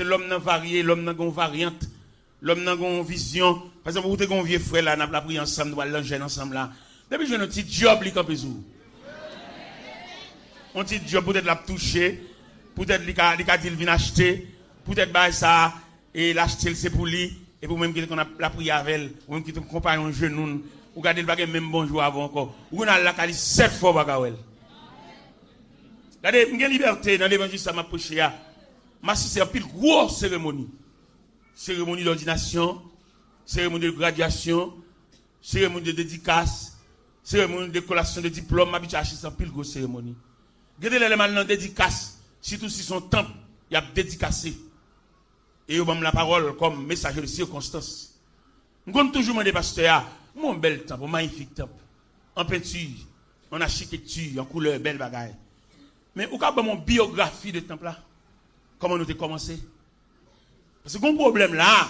que l'homme n'a varié, l'homme n'a une variante, l'homme n'a une vision. Par exemple, vous avez un vieux frère là, nous avons pris ensemble, nous allons l'enchaîner ensemble là. Depuis que j'ai un petit job, il campé sous. Un petit job, peut-être l'a touché, peut-être il a dit qu'il vient acheter, peut-être bah ça, et l'acheter c'est pour lui, et pour même qu'on a la prière avec elle, ou même qu'il te compagnon un genou, ou garder le bagage même bonjour avant encore, ou on a la qualité 7 fois bagawel. Regardez, il y a liberté dans l'évangile, ça m'a prêché. Ma c'est un pile grosse cérémonie. Cérémonie d'ordination, cérémonie de graduation, cérémonie de dédicace, cérémonie de collation de diplôme. Ma biche a acheté un pile grosse cérémonie. Regardez l'élément de dédicace, surtout si son temple, il a dédicacé. Et il a la parole comme messager de circonstance. Nous avons toujours demandé, pasteur, mon bel temple, un magnifique temple, en peinture, en architecture, en couleur, belle bagaille. Mais où est mon biographie de temple là? Comment nous avons commencé? Parce que un problème là,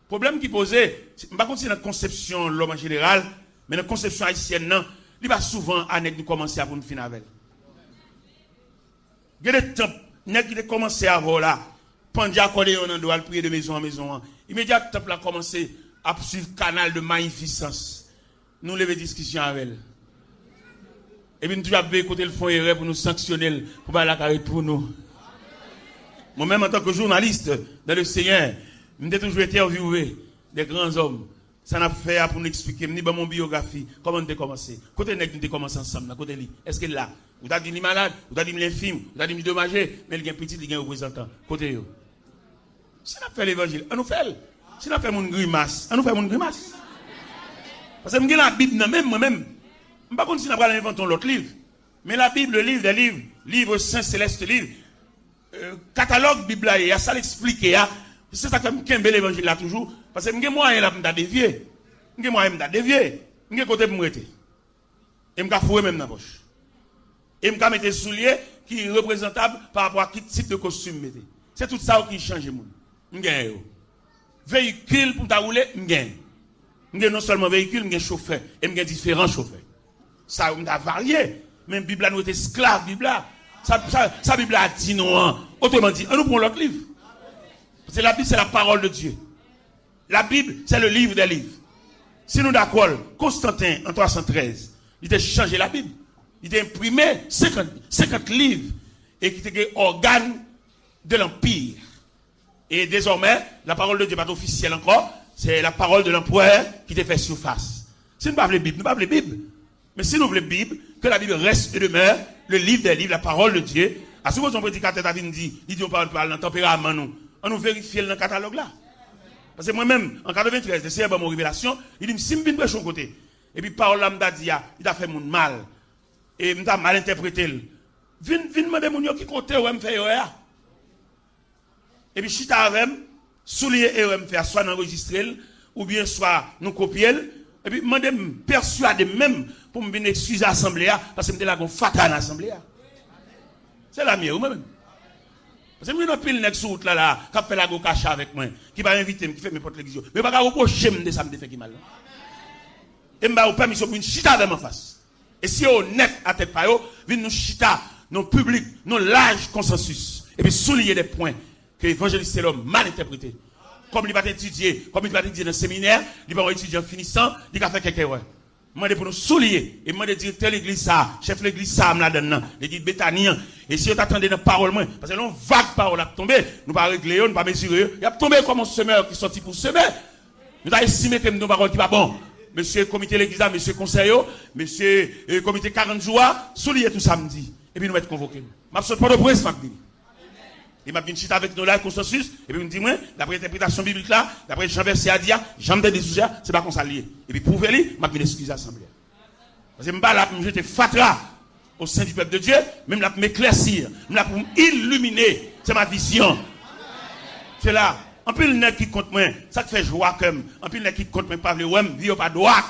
problème qui posait, je ne sais pas si c'est notre conception l'homme en général, mais notre conception haïtienne, non, il va souvent à nous commencer à pour nous finir avec. Il y a des temples, nous qui commencé à voir là, pendant qu'on doit prier de maison en maison, immédiatement le temple a commencé à suivre le canal de magnificence. Nous lever discussion avec elle. Et puis nous avons écouté le fond erreur pour nous sanctionner, pour faire la carrière pour nous. Moi-même, en tant que journaliste dans le Seigneur, j'ai toujours interviewé des grands hommes. Ça n'a fait pour nous expliquer, mon biographie, comment nous avons commencé. Côté nous avons commencé ensemble, côté lui. Est-ce qu'il est là? Vous avez dit qu'il est malade, vous avez dit qu'il est infime, vous avez dit qu'il est dommagé, mais il est petit, il est représentant. Côté yo. Si nous fait l'évangile, on nous fait. Si nous fait mon grimace, on nous fait mon grimace. Parce que la Bible, moi-même, je ne sais pas si nous avons inventé l'autre livre. Mais la Bible, le livre des livres, livre saint céleste livre, catalogue Bible, il y a ça l'expliquer. C'est ça que je me l'évangile là toujours. Parce que je suis moyen là pour me dévier. Je suis moyen pour me dévier. Je suis côté pour me rester. Et je me fouer même dans la poche. Et je me mettre des souliers qui sont représentables par rapport à quel type de costume. C'est tout ça qui change. Je gagne. Véhicule pour ta rouler, je gagne. Je gagne non seulement véhicule, je gagne chauffeur. Et je gagne différents chauffeurs. Ça a varié. Même la Bible nous est esclave, Bible. Ça Bible a dit non. Autrement dit, on nous prend l'autre livre. Parce que la Bible, c'est la parole de Dieu. La Bible, c'est le livre des livres. Si nous d'accord, Constantin, en 313, il a changé la Bible. Il a imprimé 50 livres et qui étaient organes de l'Empire. Et désormais, la parole de Dieu n'est pas officielle encore. C'est la parole de l'empereur qui te fait surface. Si nous ne parlons pas de Bible, nous ne parlons pas de Bible. Mais si nous voulons la Bible, que la Bible reste et demeure, le livre des livres, la parole de Dieu. À ce moment où prédicateur David dit, il dit on parle dans le tempérament, nous. On nous vérifie dans le catalogue là. Parce que moi-même, en 93, le Seigneur m'a mon révélation, il dit, si je viens de son côté, et puis parole là m'a dit, il a fait mon mal, et il m'a mal interprété. Viens demander mon qui compte ou me fait et puis chita avec soulier et me faire soit enregistrer ou bien soit nous copier et puis demander me persuader même pour me venir excuser à l'assemblée parce que me là gon fatal à l'assemblée. C'est la mienne ou même. Parce que nous avons pile sur route là qui fait la go cacha avec moi, qui va inviter qui fait mes potes l'église. Mais pas reprocher me de ça me fait qui mal. Et m'a permission pour une chita avec en face. Et si on honnête à tête pa yo, vinn nous chita, non public, non large consensus et puis souligner des points que l'évangéliste c'est l'homme mal interprété. Comme il va étudier, comme il va étudier dans le séminaire, il va étudier en finissant, il va faire quelque chose. Moi, pour nous souligner, et moi, de dire telle église ça, chef l'église ça, me la donne, il dit Béthanie, et si vous attendez dans parole, parce que l'on vague parole a tombé, nous pas régler, nous pas mesurer, il a tombé comme un semeur qui sortit pour semer. Nous avons estimé que nos paroles qui va bon. Monsieur comité l'église, monsieur conseil, monsieur comité 40 jours, souligner tout samedi, et puis nous être convoqués. Je ne pas de presse, il m'a dit avec nous là, consensus, et puis il me dit, moi, d'après l'interprétation biblique là, d'après Jean verset à dire, Jean de des c'est pas qu'on s'allie. Et puis pour lui, m'a dit excuse à l'assemblée. Parce que je là, pour me jeter fatra au sein du peuple de Dieu, même là pour m'éclaircir, même là pour m'illuminer, c'est ma vision. C'est là, en plus le nez qui compte moi, ça fait joie comme, en plus le nez qui compte moi, pas le ouem, vie pas droit.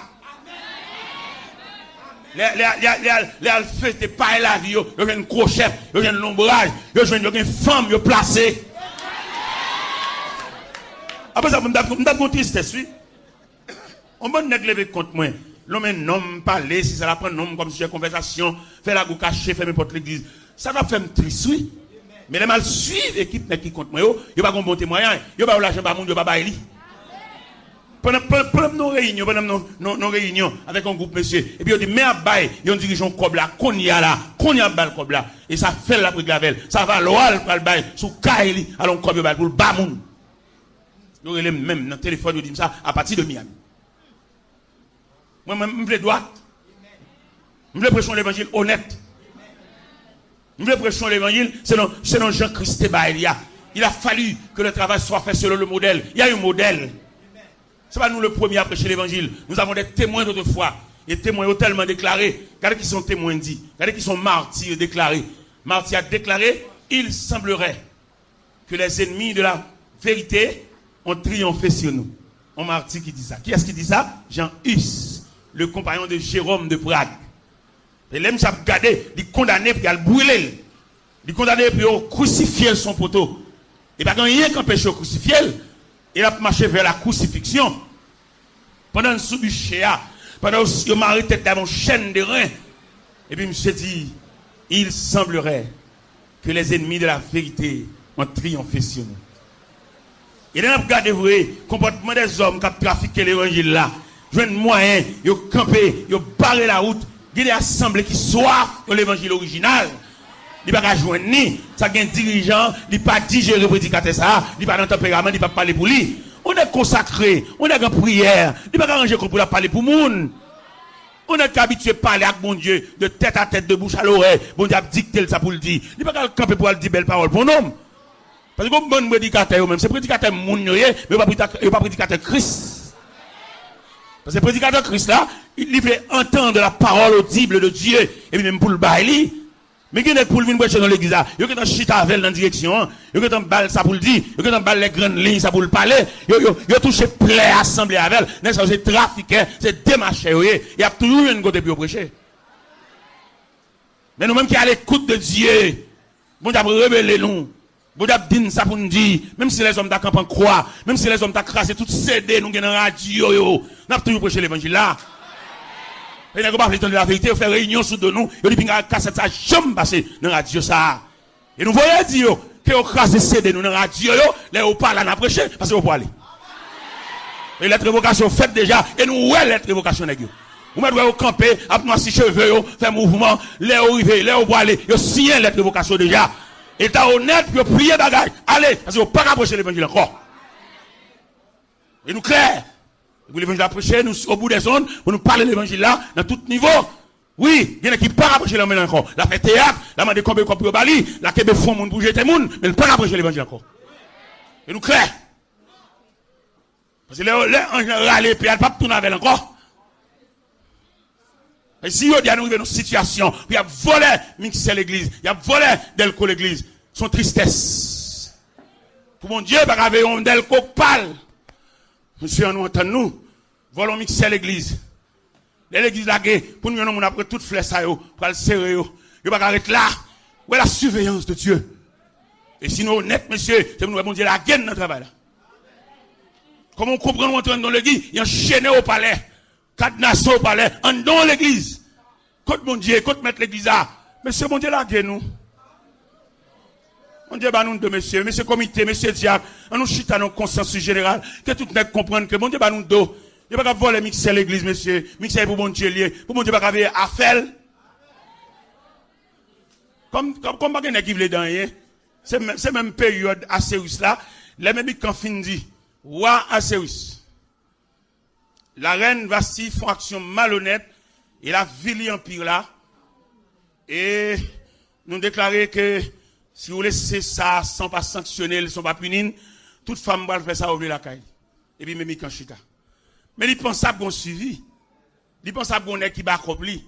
Les alphées, c'est pas la vie, il y a une crochet, il y a un ombrage, il y a une femme, il y a placé. Après ça, je me dis tristesse, oui. On va nous lever contre moi. L'homme nom parler, si ça la prend nom comme sujet de conversation, faire la go cacher, faire n'importe l'église. Ça va faire me triste, oui. Mais les mal suivent l'équipe qui compte moi, yo pas bon témoignage, yo pas l'argent pas moun, yo pas bailler. Pendant nos réunions avec un groupe monsieur et puis on dit mais à bail, on dirigeant cob là, konya bal cob là et ça fait la prigavel, ça va loal pour le bail sous Kaili, allons cob bail pour le bas moun. Yo même dans téléphone yo dit ça à partir de Miami. Moi me veux droite. Je veux prêcher l'évangile honnête. Je veux prêcher l'évangile selon Jean-Christ Baïlia. Il a fallu que le travail soit fait selon le modèle. Il y a un modèle. Ce n'est pas nous le premier à prêcher l'évangile. Nous avons des témoins d'autrefois. Les témoins ont tellement déclaré. Regardez qui sont témoins dit. Regardez qui sont martyrs déclarés. Martyr a déclaré, il semblerait que les ennemis de la vérité ont triomphé sur nous. Un martyr qui dit ça. Qui est-ce qui dit ça? Jean Hus, le compagnon de Jérôme de Prague. Et l'homme s'est regardé, il condamné pour le brûler. Il condamné pour crucifier son poteau. Et pas rien qu'empêche de crucifier. Il a marché vers la crucifixion. Pendant une sous-bûché, pendant qu'il m'a arrêté dans mon chaîne de reins. Et puis, il me dit, il semblerait que les ennemis de la vérité ont triomphé sur nous. Et là, regardez, vous voyez, le comportement des hommes qui ont trafiqué l'évangile là. Jouent un moyen, ils ont campé, ils ont barré la route. Il y a des assemblées qui soif de l'évangile original. Il n'y a pas joindre ni. Ça y a un dirigeant, il n'a pas digéré le prédicateur ça, il n'a pas dans tempérament, il n'a pas parlé pour lui. On est consacré, on est en prière, il n'a pas arrangé pour parler pour le monde. On est habitué à parler avec mon Dieu, de tête à tête, de bouche à l'oreille. Bon Dieu a dicté ça pour le dire. Il n'a pas camper pour dire belle parole pour un homme. Parce que comme bon prédicateur, même, c'est prédicateur moun, mais il n'est pas prédicateur Christ. Parce que le prédicateur Christ là, il fait entendre la parole audible de Dieu, et puis même pour le bail. Mais qui est pour le venir prêcher dans l'église là, il y a un chita avec dans la direction, il y a un bal ça pour le dire, il y a un bal les grandes lignes ça pour le parler, il y a touché plaie assemblée avec, c'est trafiqué, c'est démarché, il y a toujours une côté pour prêcher. Mais nous-mêmes qui à l'écoute de Dieu, bon Dieu a révélé nous. Bon Dieu dit ça pour nous dire, même si les hommes d'Akamp en croient, même si les hommes d'Akrasé tout CD, nous dans la radio, nous avons toujours prêché l'évangile là. Et nous avons pas de la vérité, on fait réunion sous de nous, et nous avons cassette ça, jamais passé dans la radio ça. Et nous voyons dire que nous avons CD nous dans la radio, les on parle à prêcher, parce qu'on peut aller. Et la révocation faite déjà, et nous voyons la révocation nègre. Vous mettez camper, après nous si cheveux, faire mouvement, les on arrive, les on peut aller, ils signent la révocation déjà. Et t'as honnête, puis prier bagage. Allez, parce qu'on ne peut pas approcher l'évangile encore. Et nous clair. Vous l'évangile approcher, nous, au bout des zones, pour nous parler de l'évangile là, dans tout niveau. Oui, il y en a qui ne peuvent pas approcher l'évangile encore. La fait théâtre, la m'a décompé comme pour Bali, la kebe fond, moun bouger tes moun, mais ne peuvent pas approcher l'évangile encore. Et nous clair. Parce que les anges râlent, puis elle ne peut pas tourner avec encore. Et si on dit à nous arriver dans une situation, il y a volé mixer l'église, il y a volé Delco l'église, son tristesse. Pour mon Dieu, il y a un Delco pâle. Monsieur, nous entendons, volons mixer l'église. L'église là, pour nous, on a pris toute flèche, pour le serrer, il n'y a pas arrêter là. Où est la surveillance de Dieu? Et sinon, honnête, monsieur, c'est nous, bon Dieu, la gaine dans le travail là. Comment on comprend, on entend dans l'église, il y a enchaîné au palais. Cadenassé au palais, en dans l'église. Côte mon Dieu, côte mettre l'église là. Monsieur, mon Dieu, là, nous. Mon Dieu, bah, nous deux, monsieur comité, monsieur diable, on nous chita dans le consensus général, que tout le monde comprenne que mon Dieu, bah, nous deux. Il n'y a pas qu'à voler mixer l'église, monsieur. Mixer pour mon Dieu lié. Pour mon Dieu, pas qu'à veiller à faire. Comme pas qu'il y a qui veut dans rien. C'est même période à Céus là. Les mêmes quand fin dit, roi à Céus. La reine Vasti font action malhonnête et la ville empire là. Et nous déclarer que si vous laissez ça sans pas sanctionner, sans pas punir, toute femme va faire ça ouvrir la caille. Et puis même quand chita. Mais il pense à bon suivi. Il pense à bon nèg qui va accompli.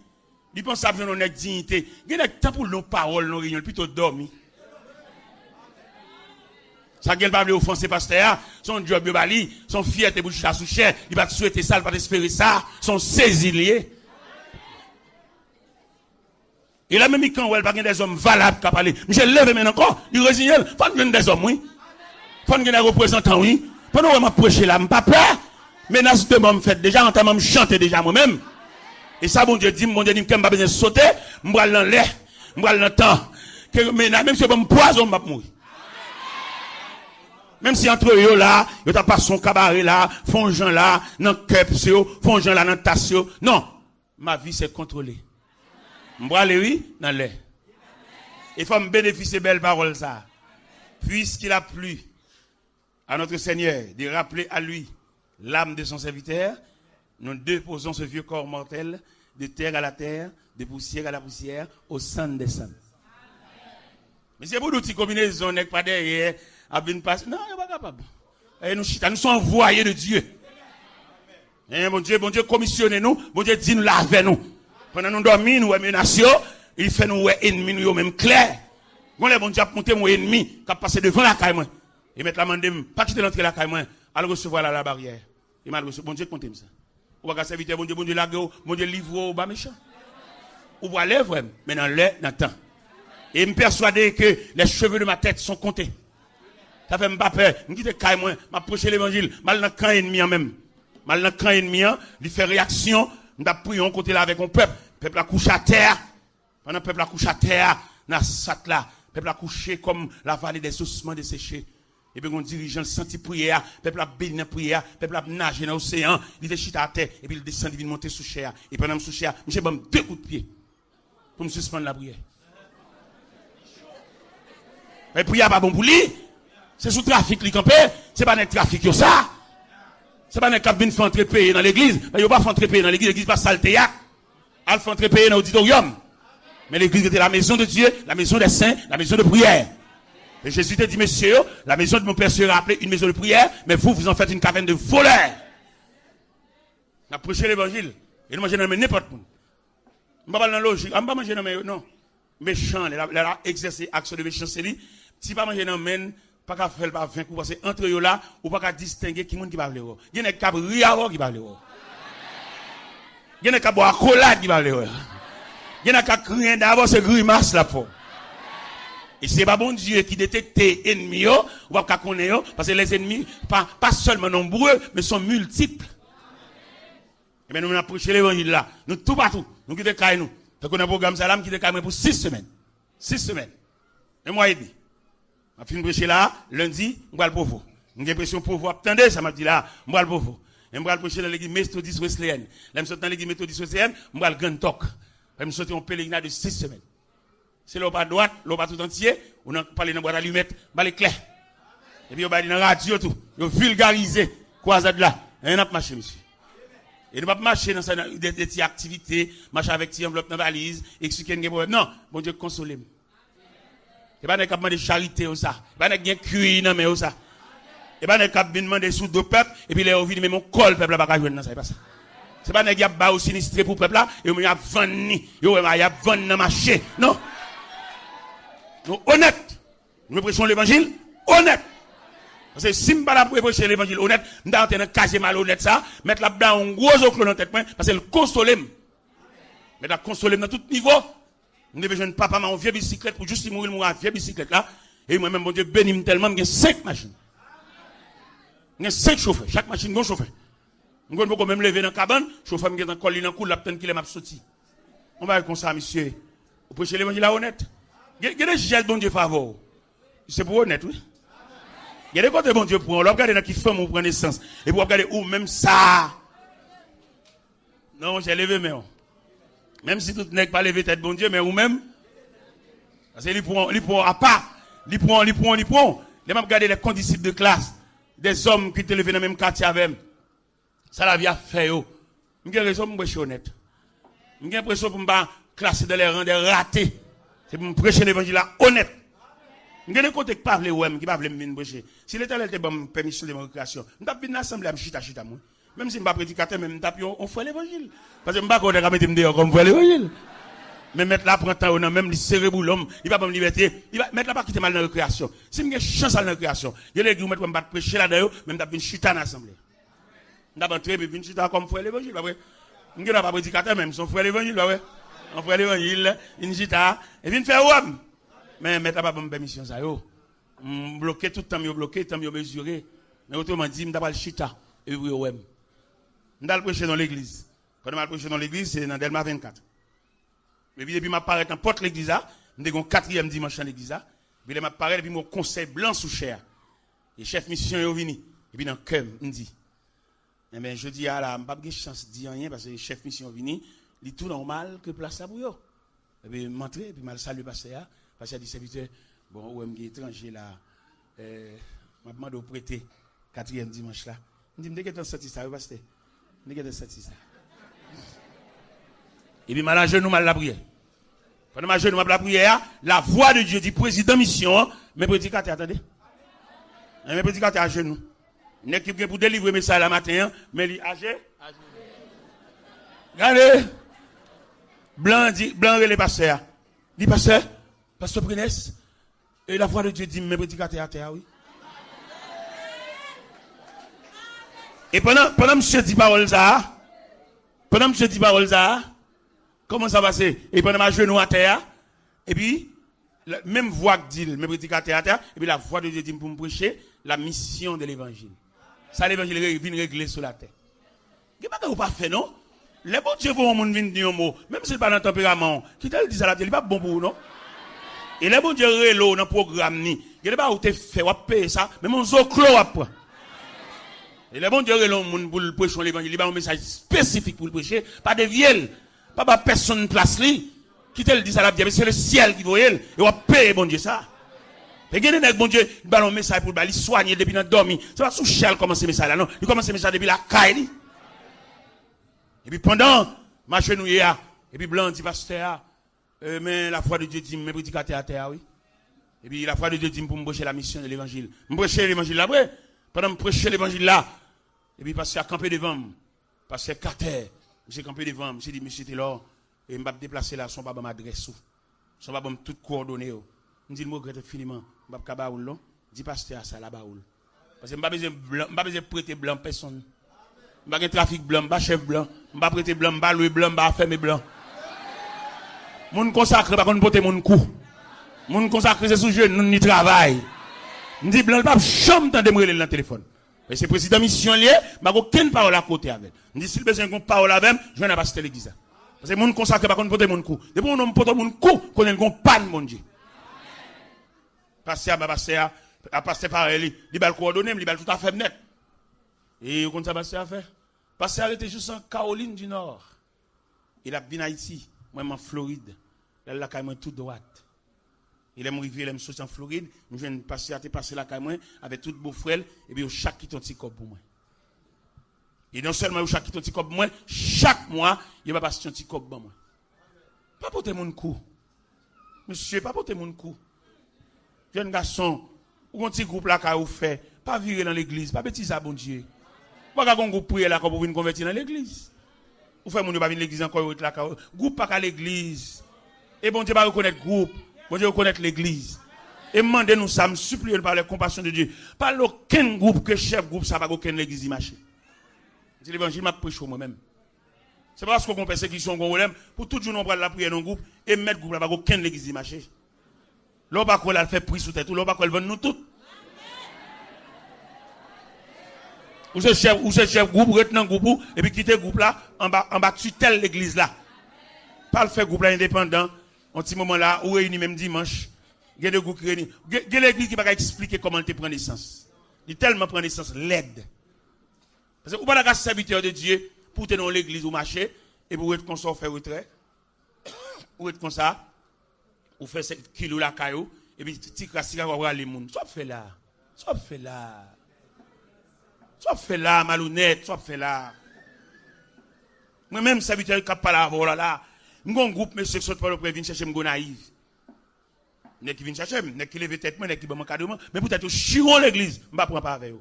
Il pense à bon nèg dignité. Il y a temps pour nos paroles, nos réunions, plutôt dormir. Ça ne pas offenser pasteur, son job de bali, son fierté bouche à sous chair, il va souhaiter ça, il va espérer ça, son saisilier. Et là même quand il va y des hommes valables qui parler. Michel lève maintenant encore, il résigne, faut que des hommes oui. Faut que des représentants oui. Pendant que je prêcher là, je pas peur. Menace de moi me fait déjà en temps me chanter déjà moi-même. Et ça bon Dieu dit que je pas besoin de sauter, je vais dans l'air, je vais dans le temps. même si on me poison, je vais mourir. Même si entre eux là, ils n'ont pas son cabaret là, font gens là, dans le cup, font gens là, dans le tasse. Non, ma vie c'est contrôlé. Je vais aller, oui, dans l'air. Il faut me bénéficier de belles paroles ça. Puisqu'il a plu à notre Seigneur de rappeler à lui l'âme de son serviteur, nous déposons ce vieux corps mortel de terre à la terre, de poussière à la poussière, au sang des saints. Mais c'est pour nous qui combinaisons, n'est pas derrière, à venir passer. Non, il n'est pas capable. Et nous sommes envoyés de Dieu. Et bon Dieu commissionne nous, bon Dieu dit nous laver nous. Pendant nous dormons, nous menaçons, il fait nous ennemis, nous même clair. Bon, les bon Dieu a monté mon ennemi, qui a passé devant la caille, et mettre la main de pas quitter l'entrée de la caille, à le recevoir la barrière. Il m'a reçu, bon Dieu, comptez ça. Ou pas serviteur, bon Dieu, la gueule, bon Dieu, livre au bas méchant. Ou pas lèvres, mais dans l'air, dans le temps. Et me persuader que les cheveux de ma tête sont comptés. Ça fait pas peur. Je quitte caille, moi, m'a prêché l'évangile, mal dans camp ennemi en même. Mal dans camp ennemi, il fait réaction, m'a prié on côté là avec mon peuple. Peuple a couché à terre. Pendant peuple a couché à terre, dans sat là, peuple a couché comme la vallée des ossements desséchés. Et puis on dirigeant senti prière, peuple a béni dans prière, peuple a nagé dans l'océan, il était chita à terre et puis il descend, il vient monter sous chair. Et pendant sous chair, monsieur bon 2 coups de pied pour me suspendre la prière. Mais prière pas bon pour lui. C'est sous trafic li campé, c'est pas net trafic yo ça. C'est pas net cap vinn faire entrer payer dans l'église, mais yo pas faire entrer payer dans l'église pas saltéac. Al faire entrer payer dans l'auditorium. Mais l'église était la maison de Dieu, la maison des saints, la maison de prière. Et Jésus te dit, messieurs, la maison de mon père sera appelée une maison de prière, mais vous en faites une caverne de voleurs. On a prêché l'évangile. Et nous mangeons dans n'importe où. On ne va pas dans la logique. On ne va pas manger dans le non. Méchant, il a exercé action de méchanceté. Si pas manger dans le pas qu'à faire par 20 coups, parce que entre eux là, ou pas qu'à distinguer qui monde qui va le il y a des cap riaro qui va le il y a des cap boire collade qui va le il y a des cap rien d'abord c'est grimace là pour. Et c'est pas bon Dieu qui détecte ennemis, ou pas qu'à connaître, parce que les ennemis, pas seulement nombreux, mais sont multiples. Et bien nous avons prêché l'évangile là, nous tout partout, nous qui décaillons nous. Fait qu'on a un programme salam qui décaille pour 6 semaines. 6 semaines. Un mois et demi. On a fini de prêcher là, lundi, on va le pauvre. On a l'impression pauvre, attendez, ça m'a dit là, on va le pauvre. Et on va le prêcher dans l'église méthodiste wesleyenne. Là, je suis dans l'église méthodiste wesleyenne, on va le grand talk. Je suis en pèlerinage de 6 semaines. C'est l'eau pas droite, l'eau pas tout entier, on a parlé dans boîte allumette, bah les clés. Et puis on va dire dans la radio tout, on vulgarisé croisade là. Et on a marché monsieur. Et nous pas marcher dans des petites activités, marcher avec des enveloppes dans la valise, expliquer des problèmes. Non, bon Dieu consolez-moi. Et pas de demander charité ou ça. Et pas de cuire non mais ou ça. Et pas de demander sous deux peuples et puis les ouvrir mais mon col peuple là pas jouer dans ça, c'est pas ça. C'est pas nèg y a ba ou sinistré pour peuple là et on y a vendre yo y a vendre dans marché. Non. Nous honnête. Nous prêchons l'évangile honnête. Parce que si je ne pas prêcher l'évangile honnête, je vais entrer dans casier malhonnête ça, mettre là-dedans un gros oclo dans tête parce que le console. Mais la console dans tout niveau. Nous devons jeune papa m'a une vieille bicyclette pour juste mourir une vieille bicyclette là et moi même bon Dieu béni tellement j'ai 5 machines. J'ai 5 chauffeurs, chaque machine a un chauffeur. Je peux même lever dans la cabane, chauffeur me dans coller dans cou la peine qu'il m'a sorti. On va comme ça monsieur. Vous prêchez l'évangile honnête. Il y a des gels bon Dieu favor. C'est pour honnête oui. Il y a des côtés bon Dieu pour on regarder dans qui femme on prend naissance et pour regarder où même ça. Non, j'ai levé mais même si tout n'est pas levé tête bon Dieu mais ou même parce que il prend à part, il prend. Les m'a regarder les condisciples de classe, des hommes qui étaient levés dans le même quartier avec. Ça la vie a fait yo. J'ai raison pour me honnête. J'ai l'impression pour me classer dans les rangs des ratés. C'est pour me prêcher l'évangile là honnête. Je ne côté pas les ouem qui pas venir prêcher. Si l'Éternel te donne permission de récréation, je vais venir l'assemblée à chita moi. Même si je ne suis pas prédicateur, même on fait l'évangile. Parce que je ne vais pas mettre me comme faire l'évangile. Mais mettre là prend temps même le cérébro l'homme, il va pas me liberté, il va mettre là pas quitter mal dans la récréation. Si j'ai chance dans la récréation, il y a des gens qui vont prêcher là-dedans, même venir chita dans l'assemblée. Je vais entrer et venir chita comme faire l'évangile, pas vrai? Je ne suis pas prédicateur même, son frère l'évangile, pas vrai? On fait l'évangile, une chita et vient faire ouem. Mais mettre pas bonne permission ça yo. Bloquer tout le temps, bloquer tant mieux mesurer. Mais autrement dit, m'ta pas le chita et puis ouais. M'ta prêcher dans l'église. Quand m'a prêcher dans l'église, c'est dans Delma 24. Et puis depuis m'a paraît en porte l'église là, Nous avons 4e dimanche dans l'église. Puis il m'a parlé, puis mon conseil blanc sous chair. Et chef mission est venu. Et puis dans le cœur, il me dit, eh bien, je dis, ah là, je n'ai pas de chance de dire rien parce que le chef mission est venu. Il est tout normal que place là pour eux. Et puis, je m'entre, et puis je salue le pasteur. Le pasteur dit, serviteur, bon, où est-ce étranger là? Je demande de prêter 4e dimanche là. Il me dit, je suis satisfait, pasteur. Je suis satisfait. Et puis, je genou mal la prière. Pendant ma genou mal la prière, la voix de Dieu dit, président mission, mes prédicateurs, attendez. Mes prédicateurs à genoux. Une équipe pour délivrer mes message la matin, mais il âgé. Regardez. Blanc dit, blanc les pasteurs. Dit pasteur Prince, et la voix de Dieu dit, mes prédicateurs à terre, oui. Et pendant monsieur dit parole ça, comment ça va se? Et pendant ma genou à terre, et puis, la même voix que dit, mes prédicateurs à terre, et puis la voix de Dieu dit pour me prêcher la mission de l'évangile. Ça, l'évangile vient régler sur la terre. Qu'est-ce que vous pas fait, non? Les bons dieux vont venir dire un mot, même si ce n'est pas dans le tempérament, qui t'a dit ça, il n'est pas bon pour vous, non? Et les bons dieux rélo dans le programme, il n'y a pas où tu fait, ou payer ça, mais mon zoclo après. Et les bons dieux rélo pour le prêcher l'évangile, il y a un message spécifique pour le prêcher, pas de vielle, pas personne place li. Qui t'a dit ça, c'est le ciel qui voit elle, et on paye bon Dieu ça. Et il y a des bon Dieu, il a un message pour le soigner depuis notre dormi. C'est pas sous chel commencer le message là, non. Il commence le message depuis la caille. Et puis pendant, ma chenouille, et puis blanc dit pasteur, mais la foi de Dieu dit, mes prédicateurs à terre, oui. Et puis la foi de Dieu dit pour me prêcher la mission de l'évangile. Me prêcher l'évangile là, oui. Pendant me prêcher l'évangile là, et puis pasteur a campé devant moi. Pasteur Carter, j'ai campé devant moi. J'ai dit, monsieur Taylor, et je m'a déplacé là, son papa m'adresse. Son papa m'a tout coordonné. Je dis, je regrette infiniment. Je ne vais pas baoul, dis pasteur ça la baoul. Parce que je ne vais pas besoin de prêter blanc personne. Je ne vais pas trafic blanc, je ne vais pas chef blanc, je ne vais pas prêter blanc, je ne vais pas louer blanc, je ne vais pas fermer blanc. Mon consacré, par contre, porter mon cou. Mon consacré, c'est sous jeu, nous n'y travail. Je dis blanc, je ne vais pas chambre de me dans le téléphone. Et c'est président mission lié, je n'ai aucune parole à côté avec. Je dis, si besoin d'une parole avec, je vais passer l'église. Parce que mon consacré, par contre, porter mon cou. Depuis mon porte mon cou, qu'on ait une panne, mon Dieu. Pasteur, pasteur pareil, il va le coordonner, il va tout à fait net. Et comment ça pasteur a fait? Pasteur était juste en Caroline du Nord. Il a venu en Haïti, moi en Floride. Là, la caille tout droite. Il est arrivé, il est sorti en Floride. Je viens passer à passer la caille avec tout beau frère et puis chaque qui ton petit cop pour moi. Et non seulement chaque qui ton petit cop pour moi, chaque mois, il va passer un petit cop pour moi. Pas porter mon cou. Monsieur, pas porter mon cou. Jeune garçon, ou un petit groupe là qu'a fait, pas virer dans l'église, pas petit ça bon Dieu. Pas qu'un groupe prier là pour venir convertir dans l'église. Ou fait mon Dieu pas venir l'église encore là groupe pas qu'à l'église. Et bon Dieu pas reconnaître groupe, bon Dieu reconnaître l'église. Et demandez nous ça, me supplier par la compassion de Dieu. Pas aucun groupe que chef groupe ça va aucun l'église marcher. C'est l'évangile m'a prêché moi-même. C'est parce qu'on persécution qu'on problème pour tout jour on prend la prière dans groupe et mettre groupe là pas aucun l'église marcher. L'on va qu'on fait prix sous tête, l'on va qu'on vend nous tout. Ou ce chef groupe, retenant groupe, et puis quitter groupe là, en bas tutelle l'église là. Pas le faire groupe là indépendant, en petit moment là, ou réuni même dimanche, il y a des groupes qui réunissent. Il y a l'église qui va expliquer comment tu prends naissance. Il tellement prend naissance l'aide. Parce que vous pas la serviteur de Dieu pour tenir dans l'église ou marcher, et pour être comme ça, faire retrait, ou être comme ça. Ou fait 7 kilos la caillou, et puis tu crasses la voir les moun. Soit fait là. Soit fait là, malhonnête, soit fait là. Moi-même, serviteur qui pas là, voilà là. Mon groupe, monsieur, qui saute par le près, vient chercher mon naïf. N'est qui vient chercher, n'est qui lève tête, n'est qui bon cadeau, mais peut-être chiron l'église, je ne prends pas avec eux.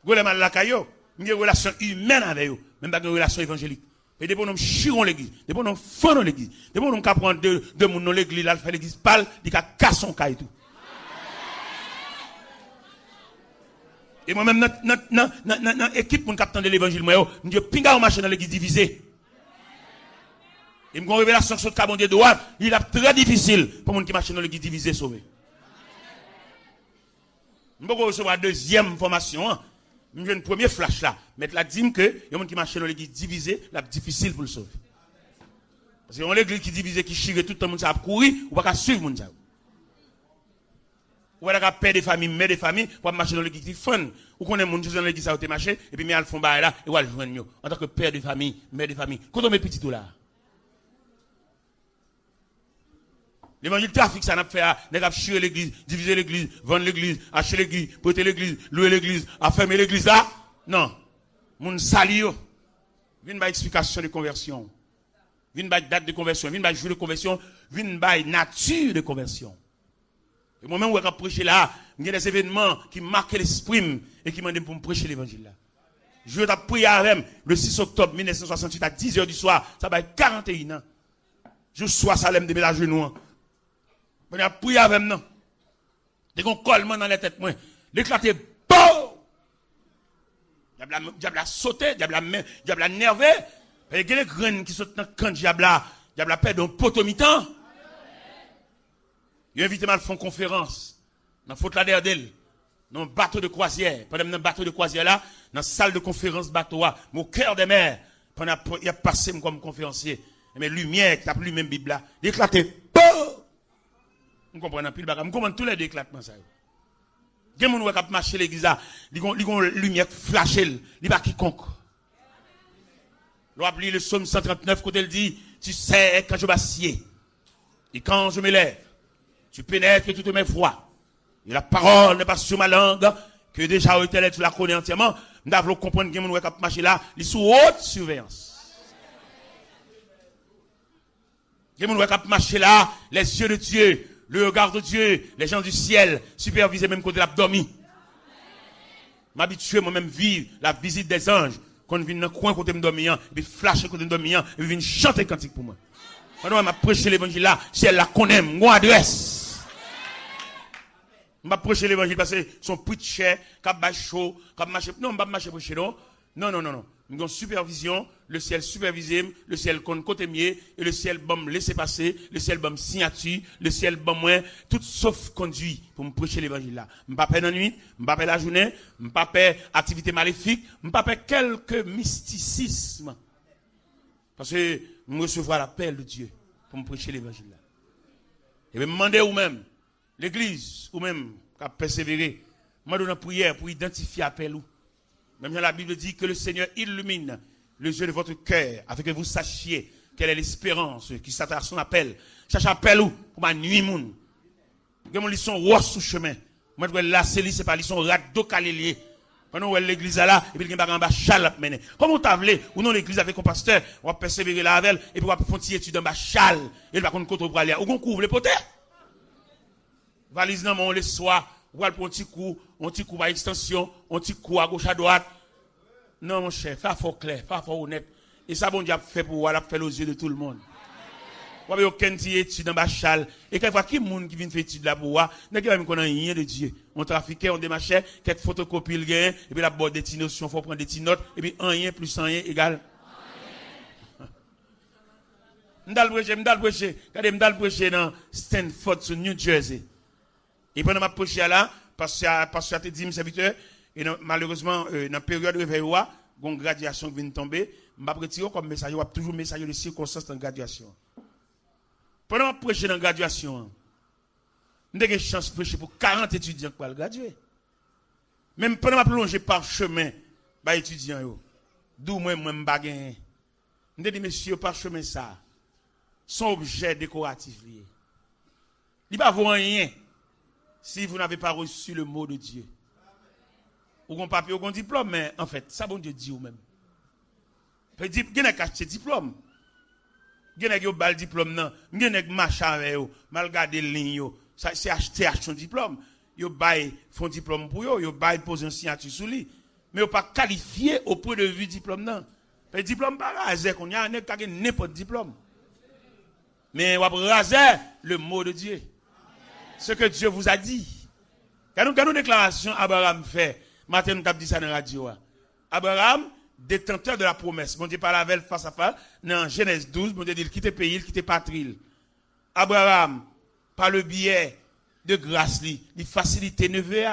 Vous avez mal la caillou, il y a une relation humaine avec eux, même pas une relation évangélique. Et des bonhommes chirons l'église, des bonhommes font dans l'église, des bonhommes qui apprennent de mon dans l'église, là, fait l'église parle, ils cassent son caille tout. Et moi-même, notre équipe, mon capitaine de l'évangile, moi, je dis, pinga au marché dans l'église divisée. Et une révélation sur le cabon de droit, il est très difficile pour mon qui marche dans l'église divisée sauver. Je vais recevoir la deuxième formation. Je vais une première flash là. Mais la dîme que, il y a des gens qui marchent dans l'église divisée, c'est difficile pour le sauver. Parce que on l'église qui divise, qui chire tout le monde, ça a couru, ou pas suivre monde ça. Ou pas père de famille, mère de famille, pour marcher dans l'église qui fun. Ou qu'on est monde dans l'église ça a été marché, et puis mais al fond bail là, et ou al joindre mieux. En tant que père de famille, mère de famille. Quand on met petit tout là. L'évangile trafic, ça n'a pas fait, n'est pas chier l'église, diviser l'église, vendre l'église, acheter l'église, prêter l'église, louer l'église, fermer l'église là. Non. Moun sali yo. Vin ba explication de conversion. Vin ba date de conversion, vin ba jour de conversion, vin ba nature de conversion. Et moi-même, où je prêcher là, il y a des événements qui marquent l'esprit et qui m'ont dit pour me prêcher l'évangile là. Je vais prier avec le 6 octobre 1968 à 10h du soir, ça va être 41 ans. Je sois Salem de mes genoux. On a prié avec nous. Dès qu'on colle dans la tête, moi, l'éclater, boum! Diable a sauté, diable a nervé. Il y a des graines qui sautent dans le camp, diable a perdu un poteau mi-temps. Il a invité mal à faire une conférence. Dans la faute la derrière d'elle. Dans un bateau de croisière. Pendant un bateau de croisière là, dans la salle de conférence bateau, au cœur des mers. Pendant il a passé comme conférencier. Mais lumière, qui a plus même Bible là, d'éclater, boum! On comprend un peu le bagage. On comprend tous les éclatements ça. Il y a des gens qui marchent l'église là, ils ont une lumière flashée, ils pas quiconque. L'on le psaume 139 quand elle dit, tu sais quand je m'assieds et quand je me lève, tu pénètres toutes mes voies. Et la parole n'est pas sur ma langue, que déjà au éternel tu la connais entièrement. Nous devons comprendre que les gens qui marchent là, ils sont sous haute surveillance. Les gens qui marchent là, les yeux de Dieu, le regard de Dieu, les gens du ciel, supervisés même côté l'abdomen. M'habituer moi-même vivre la visite des anges. Quand je viens dans le coin côté m'dormir, et puis flasher côté m'dormir, et puis venir chanter cantique pour moi. Quand m'a prêcher l'évangile là, si elle la connaît, moi adresse. M'a prêcher l'évangile parce que son preacher, cap ba chaud, cap marcher. Non, pas marcher prêcher non. Non. Nous avons supervision, le ciel supervisé, le ciel côté mieux, et le ciel bon laisser passer, le ciel bon signature, le ciel bon moins, tout sauf conduit pour me prêcher l'évangile là. M'pas pas la nuit, m'pas pas la journée, m'pas pas activité maléfique, m'pas pas quelque mysticisme. Parce que nous recevons l'appel de Dieu pour me prêcher l'évangile là. Et me demander ou même, l'église, ou même, qui a persévéré, m'a donné une prière pour identifier l'appel ou. Même la Bible dit que le Seigneur illumine les yeux de votre cœur afin que vous sachiez quelle est l'espérance qui s'attend à son appel. Cherche appel où? Pour ma nuit moun. Que mon lisson roi sous chemin. Moi je là c'est pas lisson rado calelier. Pendant où l'église là et puis il y a un bachal à mener. Comment t'as voulu ou non l'église avec un pasteur, on va persévérer là avec et puis on va faire une étude en bachal et il va contre contre pour aller ou on couvre les potes. Valise non on les soir ou pour un petit coup à extension, un petit coup à gauche à droite. Non, mon cher, fais fort clair, fais fort honnête. Et ça, bon Dieu a fait pour vous, fait aux yeux de tout le monde. Vous avez aucun étude dans Bachal. Et quand vous voyez qui monde qui vient faire étude là pour vous, n'est-ce pas qu'on a rien de Dieu. On trafiquait, on démarchait, quelques photocopies le gain, et puis la boîte des notions, il faut prendre des petites notes, et puis rien plus rien égale. M'dal prêcher. Regardez, m'dal prêcher dans Stanford, sur New Jersey. Et pendant ma prêcher là, parce que a dit, mes serviteurs, et malheureusement, dans la période de réveil, il y a une graduation qui vient de tomber. Je vais retirer comme message, il y a toujours un message de circonstances dans la graduation. Pendant que je prêche dans la graduation, je ai une chance de prêcher pour 40 étudiants qui vont graduer. Même pendant que je plonge par chemin, les étudiants, d'où moi, je ne baguette. Je dis, messieurs, par chemin, ça, son objet décoratif. Il ne va pas rien si vous n'avez pas reçu le mot de Dieu. Ou un papier ou un diplôme, mais en fait, ça bon Dieu dit ou même. Peut dire, il y a caché diplôme. Il y a un diplôme, non. Il y a un machin avec eux, mal garder ligne, c'est acheter son diplôme. Ils font diplôme pour eux, ils posent une signature sous lui. Mais ils ne sont pas qualifiés au point de vue diplôme, non. Le diplôme, pas raser, qu'on y a n'importe diplôme. Mais on va raser le mot de Dieu. Ce que Dieu vous a dit. Quand nous déclaration, Abraham fait, matin nous avons dit ça dans la radio. Abraham, détenteur de la promesse. Bon Dieu parle avec elle face à face. Dans Genèse 12, bon Dieu dit, il quitte pays, il quitte patrie. Abraham, par le biais de grâce, il facilite neveu.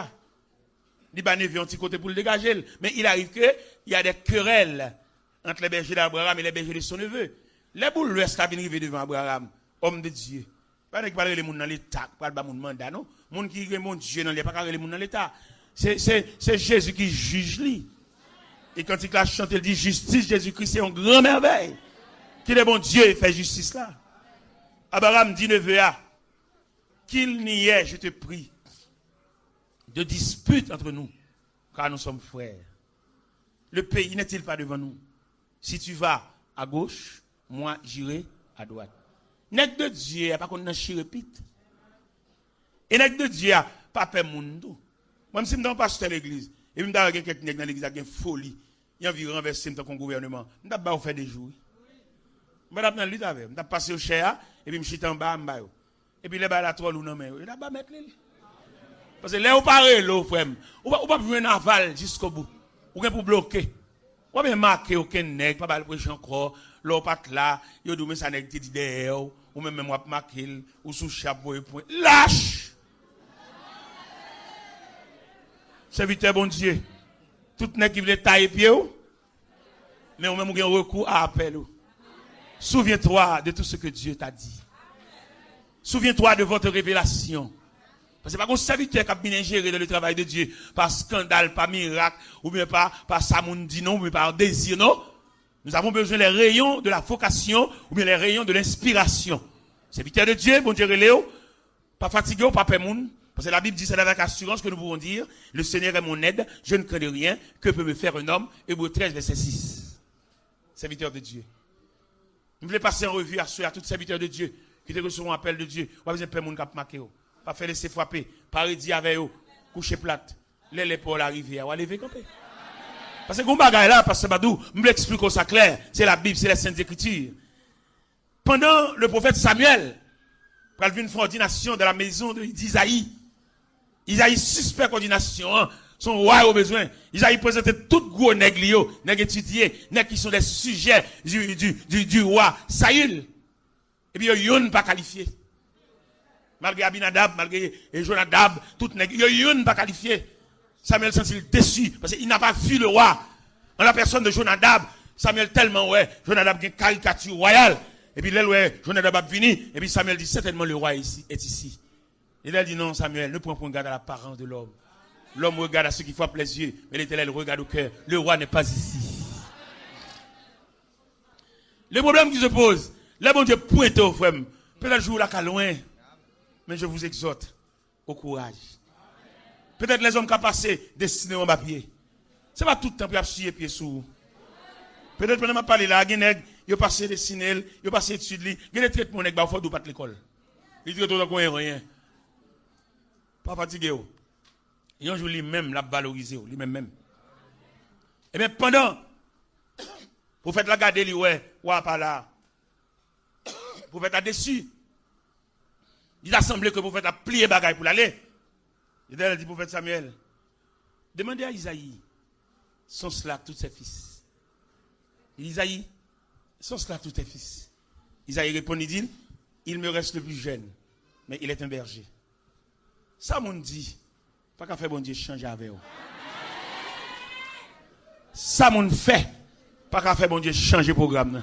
Il va neveu un petit côté pour le dégager. Mais il arrive qu'il y a des querelles entre les bergers d'Abraham et les bergers de son neveu. Les bouleverses qui viennent arriver devant Abraham, homme de Dieu. Pas de parler les gens dans l'état, pas de mandat, non. Les gens qui mon Dieu dans l'état, pas les gens dans l'état. C'est Jésus qui juge lui. Et quand il a chanté, il dit justice, Jésus-Christ, c'est une grande merveille. Qu'il est bon Dieu fait justice là. Abraham dit neveu, qu'il n'y ait, je te prie, de dispute entre nous, car nous sommes frères. Le pays n'est-il pas devant nous? Si tu vas à gauche, moi j'irai à droite. Nèg de Dieu, pas qu'on n'a chirépite. Et nèg de Dieu, pas peur monde. Moi, je suis dans pasteur de l'église. Et je me dis quelqu'un dans l'église qui a une folie. Il a envie de renverser le gouvernement. Je ne pas faire des jours. Je vais dans l'île avec. Je vais passer au cher et puis je suis en bas. Et puis les balles à trois loups dans main. Je vais pas mettre les. Parce que là, on parle l'eau, frère. On va pas jouer un aval jusqu'au bout. On va pour bloquer. On va bien marquer aucun nègre, pas le prêcher encore. L'eau pas là. Yo doumé ça nègre dit derrière. Ou même moi marquer ou sous chapeau et point. Lâche! Serviteur bon Dieu. Tout nègre qui veut tailler pied. Mais on même un recours à appel. Souviens-toi de tout ce que Dieu t'a dit. Souviens-toi de votre révélation. Parce que c'est pas un serviteur qui a bien ingéré dans le travail de Dieu par scandale, par miracle, ou bien par samundi, non, ou bien par désir, non. Nous avons besoin des rayons de la vocation, ou bien les rayons de l'inspiration. Serviteur de Dieu, bon Dieu, Léo, pas fatigué, pas peur moun. Parce que la Bible dit, c'est avec assurance que nous pouvons dire, le Seigneur est mon aide, je ne crains de rien, que peut me faire un homme? Hébreux 13, verset 6. Serviteur de Dieu. Nous voulons passer en revue à ceux, à tous les serviteurs de Dieu, qui te reçoivent un appel de Dieu. On va besoin de faire mon cap marqué. Pas faire laisser frapper, pas redire avec eux, coucher plate, les l'épaule arriver, on va lever camper. Parce que qu'on bagaille là, parce que Badou, me l'explique ça clair, c'est la Bible, c'est les Saintes Écritures. Pendant le prophète Samuel, pour aller une ordination de la maison d'Isaïe, Isaïe suspect ordination, son roi au besoin. Isaïe présentait tout gros nègres, nègres étudiés, nègres qui sont des sujets du roi Saül. Et puis, ils n'ont pas qualifié. Malgré Abinadab, malgré Jonadab, tout nègres, ils n'ont pas qualifié. Samuel sent-il déçu, parce qu'il n'a pas vu le roi. En la personne de Jonadab, Samuel tellement, Jonadab a une caricature royale. Et puis, là, Jonadab a fini, et puis Samuel dit, certainement le roi est ici. Et là, il dit, non, Samuel, ne prends pas garde à l'apparence de l'homme. L'homme regarde à ceux qui frappent les yeux, mais l'Éternel regarde au cœur. Le roi n'est pas ici. Le problème qui se pose, là, bon Dieu, pointe au frère. Peut-être jour là, qu'à loin, mais je vous exhorte au courage. Peut-être les hommes qui ont passé destinés en papier. Ce n'est pas tout le temps pour appuyer pieds sous. Peut-être pendant que je parle là, il y a des passé destinés, il y a passé études, il y a des traitements qui ont fait de l'école. Il dit que tout le monde rien. Pas fatigué. Et un jour, lui-même l'a valorisé. Lui-même. Et bien, pendant, vous faites la garder, lui, pas là. Vous faites la dessus. Il a semblé que vous faites la plier bagaille pour l'aller. Il a dit, prophète Samuel, demandez à Isaïe, sont cela tous ses fils? Isaïe, sont cela tous tes fils? Isaïe répond, il dit, il me reste le plus jeune, mais il est un berger. Ça m'on dit, pas qu'à faire bon Dieu changer avec vous. Ça m'on fait, pas qu'à faire bon Dieu changer le programme.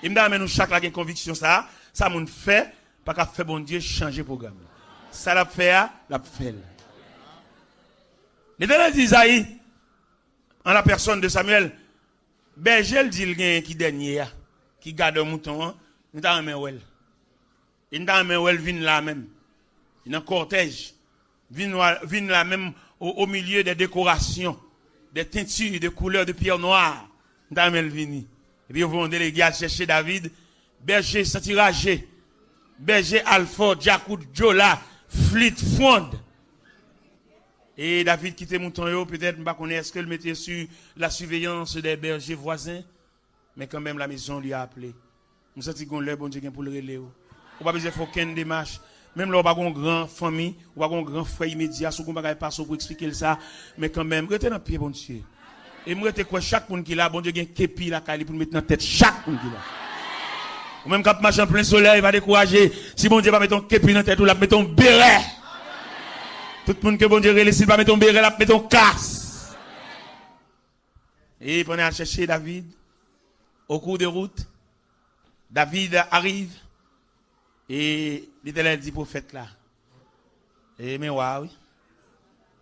Il me dit, nous chaque la conviction ça m'on fait, pas qu'à faire bon Dieu changer le programme. Ça l'a fait, l'a fait. L'Éternel d'Isaïe, en la personne de Samuel, berger dit le qui dernier, qui garde un mouton, nous t'en mettons. Il nous t'en mettons, vient là même. Il y a un cortège. Vient là même au milieu des décorations, des teintures, des couleurs de pierre noire. Nous t'en mettons. Et puis, ils vont déléguer à chercher David. Berger Santiragé. Berger Alford, Jacoud, Jola, Fleet, Fond. Et David quitte mouton, peut-être, est-ce qu'elle mettait sur la surveillance des bergers voisins? Mais quand même, la maison lui a appelé. Nous sentons qu'on l'a, bon Dieu, pour le relais. On va pas besoin de faire aucune démarche. Même là, on va avoir une grande famille, on va avoir un grand frère immédiat, si on va pas pour expliquer ça. Mais quand même, restez dans le pied, bon Dieu. Et moi, quoi, chaque monde qui est là, bon Dieu, il y a un képi là, pour mettre dans la tête chaque monde qui est là. Ou même quand marche en plein soleil, il va décourager. Si bon Dieu va mettre un képi dans la tête, ou la mettre un béret. Tout le monde que bon Dieu relève, s'il va mettre un béret, la mettre un casse. Et pendant à chercher David, au cours de route, David arrive et l'Éternel dit prophète là. Et mais oui.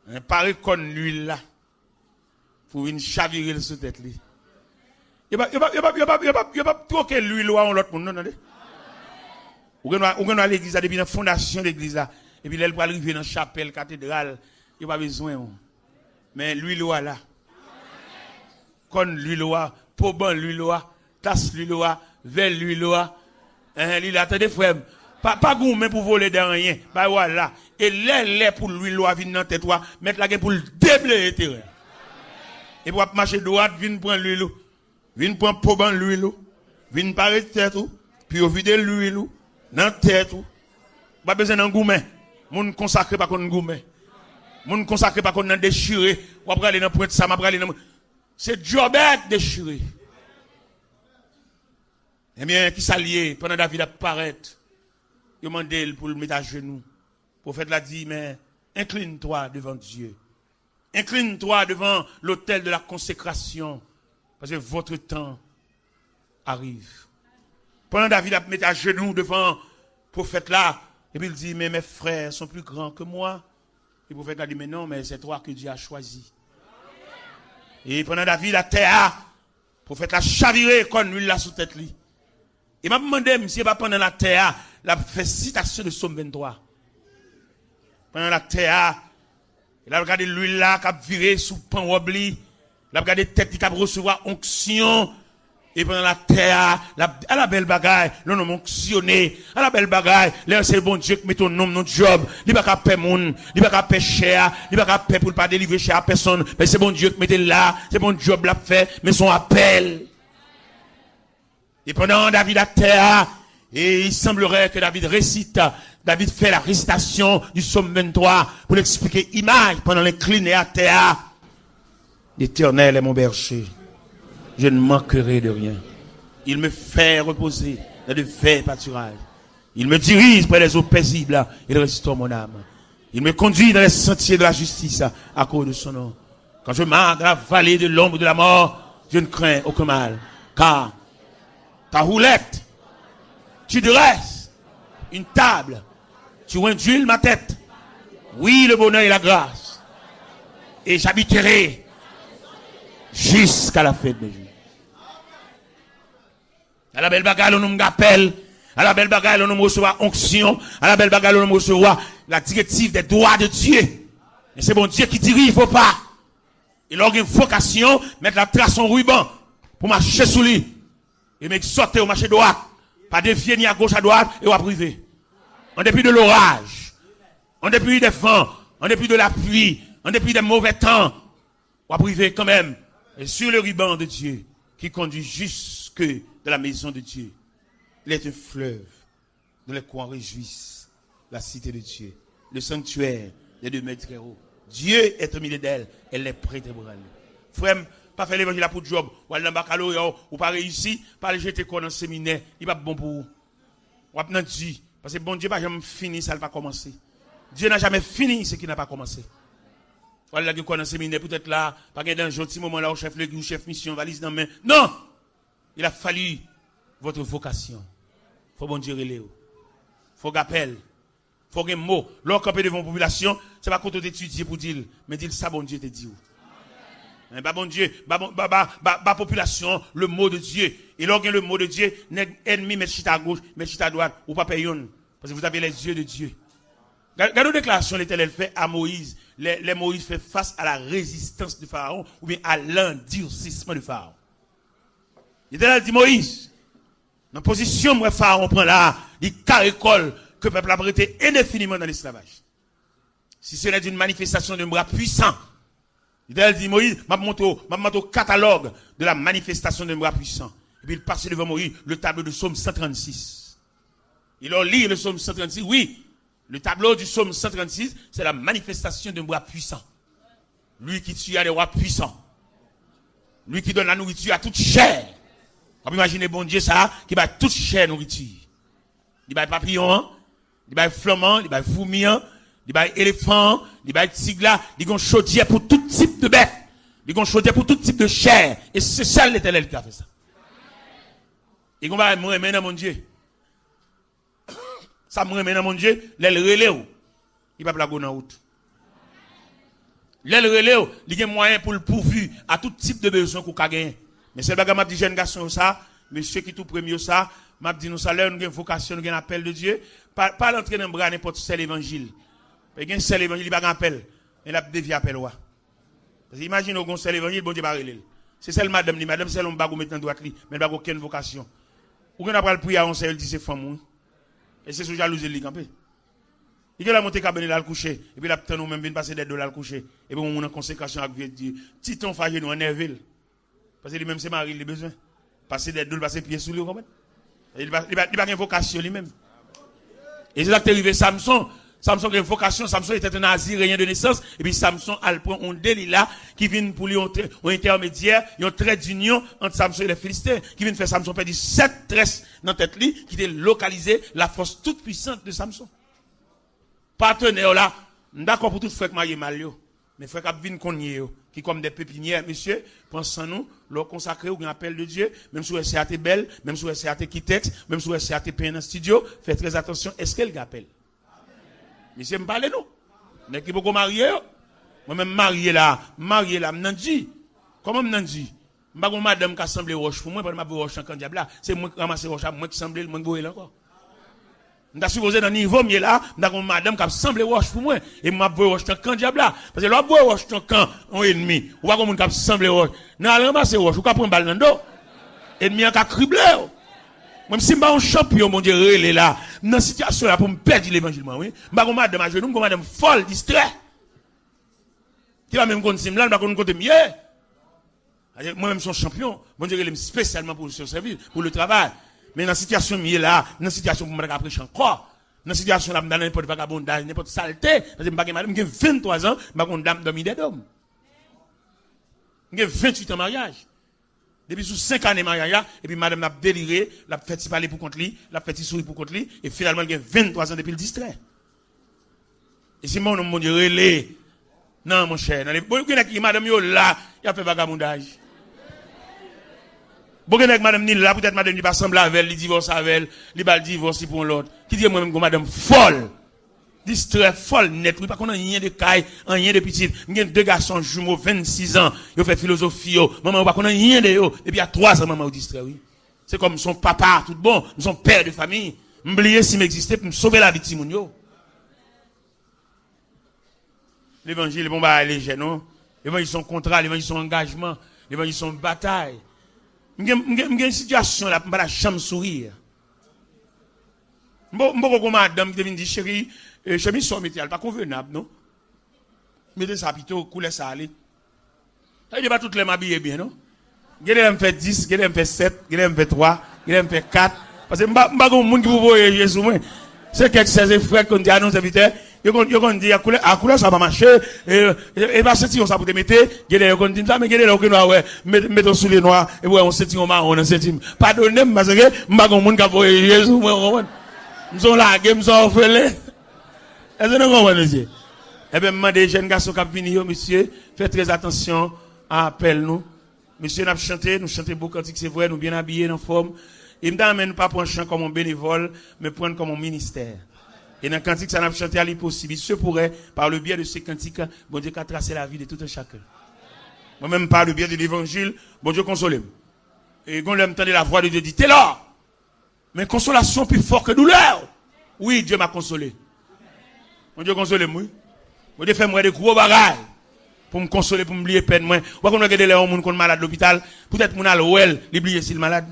Un pareil comme l'huile là. Pour une chavirer sous tête li. Il pas troquer l'huile ou l'autre monde non non. Ou qu'on à l'église depuis la fondation de l'église là et puis elle va arriver dans la chapelle cathédrale, il pas besoin. Mais l'huile là. Comme l'huile là, poban l'huile là, tasse l'huile là, vel l'huile là. L'huile attendez frère. Pas gourmet pour voler de rien. Bah voilà. Et les pour l'huile là vient dans tête toi, mettre la pour le déblayer terrain. Et pour marcher droite, vient prendre l'huile. Vient prendre poban l'huile. Vient parer tête puis au vider l'huile dans tête. Pas besoin d'un gourmet. Moun consacré pas qu'on gourmet. Moun consacré pas qu'on déchiré. Ou après aller dans pointe ça, m'a aller dans c'est jobette déchiré. Eh bien, qui s'allié pendant David apparaît. Il demande pour le mettre à genoux. Le prophète l'a dit, mais incline-toi devant Dieu. Incline-toi devant l'autel de la consécration. Parce que votre temps arrive. Pendant David a mis à genoux devant le prophète là, et puis il dit, mais mes frères sont plus grands que moi. Et le prophète a dit, mais non, mais c'est toi que Dieu a choisi. Et pendant David a terre, le prophète l'a chaviré comme l'huile là sous tête lui. Il m'a demandé, si pas pendant la terre, la fait citation de Somme 23. Pendant la terre, il a regardé l'huile là qui a viré sous pan wobli. Il a regardé tête qui a recevoir onction. Et pendant la terre, à la belle bagaille, nous nous onctionné. À la belle bagaille, là c'est le bon Dieu qui met ton nom, notre job. Il va pas payer moun, il va pas payer cher, il va pas payer pour pas délivrer cher à personne. Mais c'est bon Dieu qui met là, c'est bon job l'a fait, mais son appel. Et pendant David à terre, et il semblerait que David récite, David fait la récitation du psaume 23 pour l'expliquer image pendant l'incliné à terre. L'Éternel est mon berger. Je ne manquerai de rien. Il me fait reposer dans de verts pâturages. Il me dirige près des eaux paisibles. Il restaure mon âme. Il me conduit dans les sentiers de la justice à cause de son nom. Quand je marche dans la vallée de l'ombre de la mort, je ne crains aucun mal. Car ta roulette, tu dresses une table, tu induis ma tête. Oui, le bonheur et la grâce. Et j'habiterai jusqu'à la fin de mes jours. À la belle bagarre, on nous appelle. À la belle bagarre, on nous reçoit onction. À la belle bagarre, on nous reçoit la directive des droits de Dieu. Et c'est bon Dieu qui dirige, il ne faut pas. Il a une vocation, mettre la trace en ruban pour marcher sous lui. Et m'exhorter au marché droit. Pas défier ni à gauche à droite et à privé. En dépit de l'orage, en dépit des vents, en dépit de la pluie, en dépit des mauvais temps, ou à privé quand même. Et sur le ruban de Dieu qui conduit jusque de la maison de Dieu. Il est un fleuve dont les coins réjouissent la cité de Dieu. Le sanctuaire des 2 mètres très haut. Dieu est au milieu d'elle. Elle est prête pour elle. Frère, pas faire l'évangile pour job. Ou aller dans le baccalauréat. Ou pas réussir. Pas le jeter quoi dans le séminaire. Il va bon pour vous. Ou pas Dieu. Parce que bon Dieu n'a jamais fini, ça n'a pas commencé. Dieu n'a jamais fini ce qui n'a pas commencé. Ou aller dans le séminaire. Peut-être là. Pas dans un gentil moment là. Au chef mission. Valise dans la main. Non! Il a fallu votre vocation. Faut bon Dieu relève. Faut qu'appel. Faut qu'un mot. Lorsqu'on peut devant la population, c'est pas qu'on t'étudie pour dire, mais dire ça bon Dieu te dit. Bah bon Dieu, bah population, le mot de Dieu. Et lorsqu'on le mot de Dieu, ennemi met chita à gauche, met chita à droite, ou pas payon. Parce que vous avez les yeux de Dieu. Regardez les déclarations l'Éternel fait à Moïse. Les Moïse fait face à la résistance du Pharaon, ou bien à l'endurcissement du Pharaon. L'Éternel dit Moïse, dans la position où Pharaon prend là, il caricole que le peuple a prêté indéfiniment dans l'esclavage. Si ce n'est d'une manifestation d'un bras puissant, l'Éternel dit Moïse, m'a montré au catalogue de la manifestation d'un bras puissant. Et puis il passe devant Moïse le tableau du psaume 136. Il a lu le psaume 136, oui. Le tableau du psaume 136, c'est la manifestation d'un bras puissant. Lui qui tue à des rois puissants. Lui qui donne la nourriture à toute chair. On peut imaginer bon Dieu ça, qui va toute chair nourriture. Il va papillon, il va flamand, il va fourmi, il va éléphant, il va tigre, il va chaudière pour tout type de bête. Il va chaudière pour tout type de chair. Et c'est ça l'Éternel qui a fait ça. Et qu'on va me remettre dans mon Dieu. Ça me remet dans mon Dieu, l'aile relève. Il va pas la go dans route. L'aile relève, il y a moyen pour le pourvu à tout type de besoin qu'on a gagné. Mais c'est le bagage m'a dit jeune garçon ça, monsieur qui tout premier ça, m'a dit nous ça là nous avons une vocation, nous avons un appel de Dieu, pas l'entrer dans bras n'importe quel évangile. Il y a un seul évangile, il n'y a pas appel. Il a dévié appel. Parce que imagine au seul évangile, bon Dieu va relève. C'est celle madame, c'est l'homme qui met dans droite, mais il n'a aucune vocation. Ou qu'on a pas le prier à on seul dit c'est femme. Et c'est sous jalousie li campé. Il a monté cabane là le coucher et puis la temps nous même vinn passer des dollars le coucher et puis on en consécration avec Dieu. Titon fagé nous énervé. Parce que lui même c'est mari il besoin. Passer des dollars passer pied sous lui comment? Il va une vocation lui-même. Et c'est là que est arrivé Samson. Samson a une vocation, Samson était un Nazirien de naissance, et puis Samson a le point un Delilah qui vient pour lui un intermédiaire, un trait d'union entre Samson et les Philistins, qui vient faire Samson perdre 7 tresses dans tête li, qui était localisé la force toute puissante de Samson. Partenaire là, d'accord pour tout frère qui marié mal yo, mais frère qui vient konye yo, qui comme des pépinières, monsieur, pensons nous, leur consacrer au grand appel de Dieu, même si vous êtes belle, même si vous êtes qui texte, même si vous êtes peine dans studio, faites très attention, est-ce qu'elle appelle? Monsieur me parle nous. Mais qui beaucoup marié moi-même marié là, m'nan dit. Comment m'nan dit? M'pa gon madame qui semblé roche pour moi, pas m'a roche en diable là, c'est moi qui ramasser roche, moi qui semblé moi goye là encore. M'ta supposé dans niveau mieux là, m'ta gon madame qui semblé roche pour moi et m'a roche en diable là parce que l'on boit roche en camp on ennemi, ou pas comme qui semblé roche. Nan ramasser roche, ou ka prendre balle dans dos. Ennemi en ka cribler. Même si je suis un champion, mon Dieu, relé là, dans cette situation là pour me perdre l'évangile, oui. Je suis madame à genoux, madame folle, distrait. Qui va même continuer là, je vais continuer mieux. Moi-même, je suis champion. Mon Dieu, je suis spécialement pour ce service, pour le travail. Mais dans cette situation là, dans cette situation pour me prêcher encore, dans cette situation là, je suis dans n'importe vagabondage, n'importe saleté. Parce que je suis madame, j'ai 23 ans, je suis une dame dormi des hommes. J'ai 28 ans de mariage. Depuis sous 5 années mariage, et puis madame l'a déliré, l'a fait parler pour contre lui, l'a fait sourire pour contre lui, et finalement il a 23 ans depuis le distrait. Et c'est mon Dieu relais. Non mon cher, madame yo là, il a fait vagabondage. Bon madame ni là, peut-être madame ni pas semble avec elle, il divorce avec elle, il va le divorcer pour l'autre. Qui dit moi-même que madame folle. Distrait folle net, oui, pas qu'on a rien de caille, rien de petit. J'ai 2 garçons jumeaux, 26 ans, ils fait philosophie, maman, pas qu'on a rien de yo. Et puis il y a 3 ans, maman, au distrait, oui. C'est comme son papa, tout bon, son père de famille. M'oublier si m'existait pour me sauver la vie de Simon, yo. L'évangile, bon, bah, léger, non? L'évangile, son contrat, l'évangile, son engagement, l'évangile, son bataille. J'ai une situation là, pour la chambre sourire. Bon, madame qui dit, chérie, chemise sur métier, pas convenable, non? Mettez ça plutôt, coulez ça aller. Ça veut dire pas toutes les m'habiller bien, non? Gardez me fait 10, gardez me fait 7, gardez me fait 3, gardez me fait 4. Parce que m'ba gon moun qui vous voyez Jésus moi. C'est quelques ses frères qu'on dit à nos invités, yo qu'on dit à couleur ça va marcher et va sentir ça pour te mettre, gardez yo qu'on dit ça mais gardez là que noir ouais, mettons sous les noirs et ouais on sentir marron on sentir. Pardonnez parce que m'ba gon moun qui voyez Jésus moi. Nous sommes là, nous sommes orphelins. Est-ce que nous comprenons, monsieur? Eh bien, je des jeunes garçons qui viennent, monsieur, faites très attention à appel nous. Monsieur, nous chantons beaucoup cantiques, c'est vrai, nous bien habillés, en forme. Et nous n'amène pas pour un chant comme un bénévole, mais prendre comme un ministère. Et dans le cantique, ça n'a pas chanté à l'impossible. Il se pourrait, par le biais de ces cantiques, bon Dieu, qu'à tracer la vie de tout un chacun. Moi-même, par le biais de l'évangile, bon Dieu, console-moi. Et quand l'homme entendait la voix de Dieu, dit, t'es là! Mais consolation plus forte que douleur. Oui, Dieu m'a consolé. Mon Dieu console moi. Mon Dieu fait moi des gros bagages pour me consoler, pour me oublier peine moi. Ou qu'on regarde les gens qui sont malades à l'hôpital, peut-être mon al il oublier s'il malade.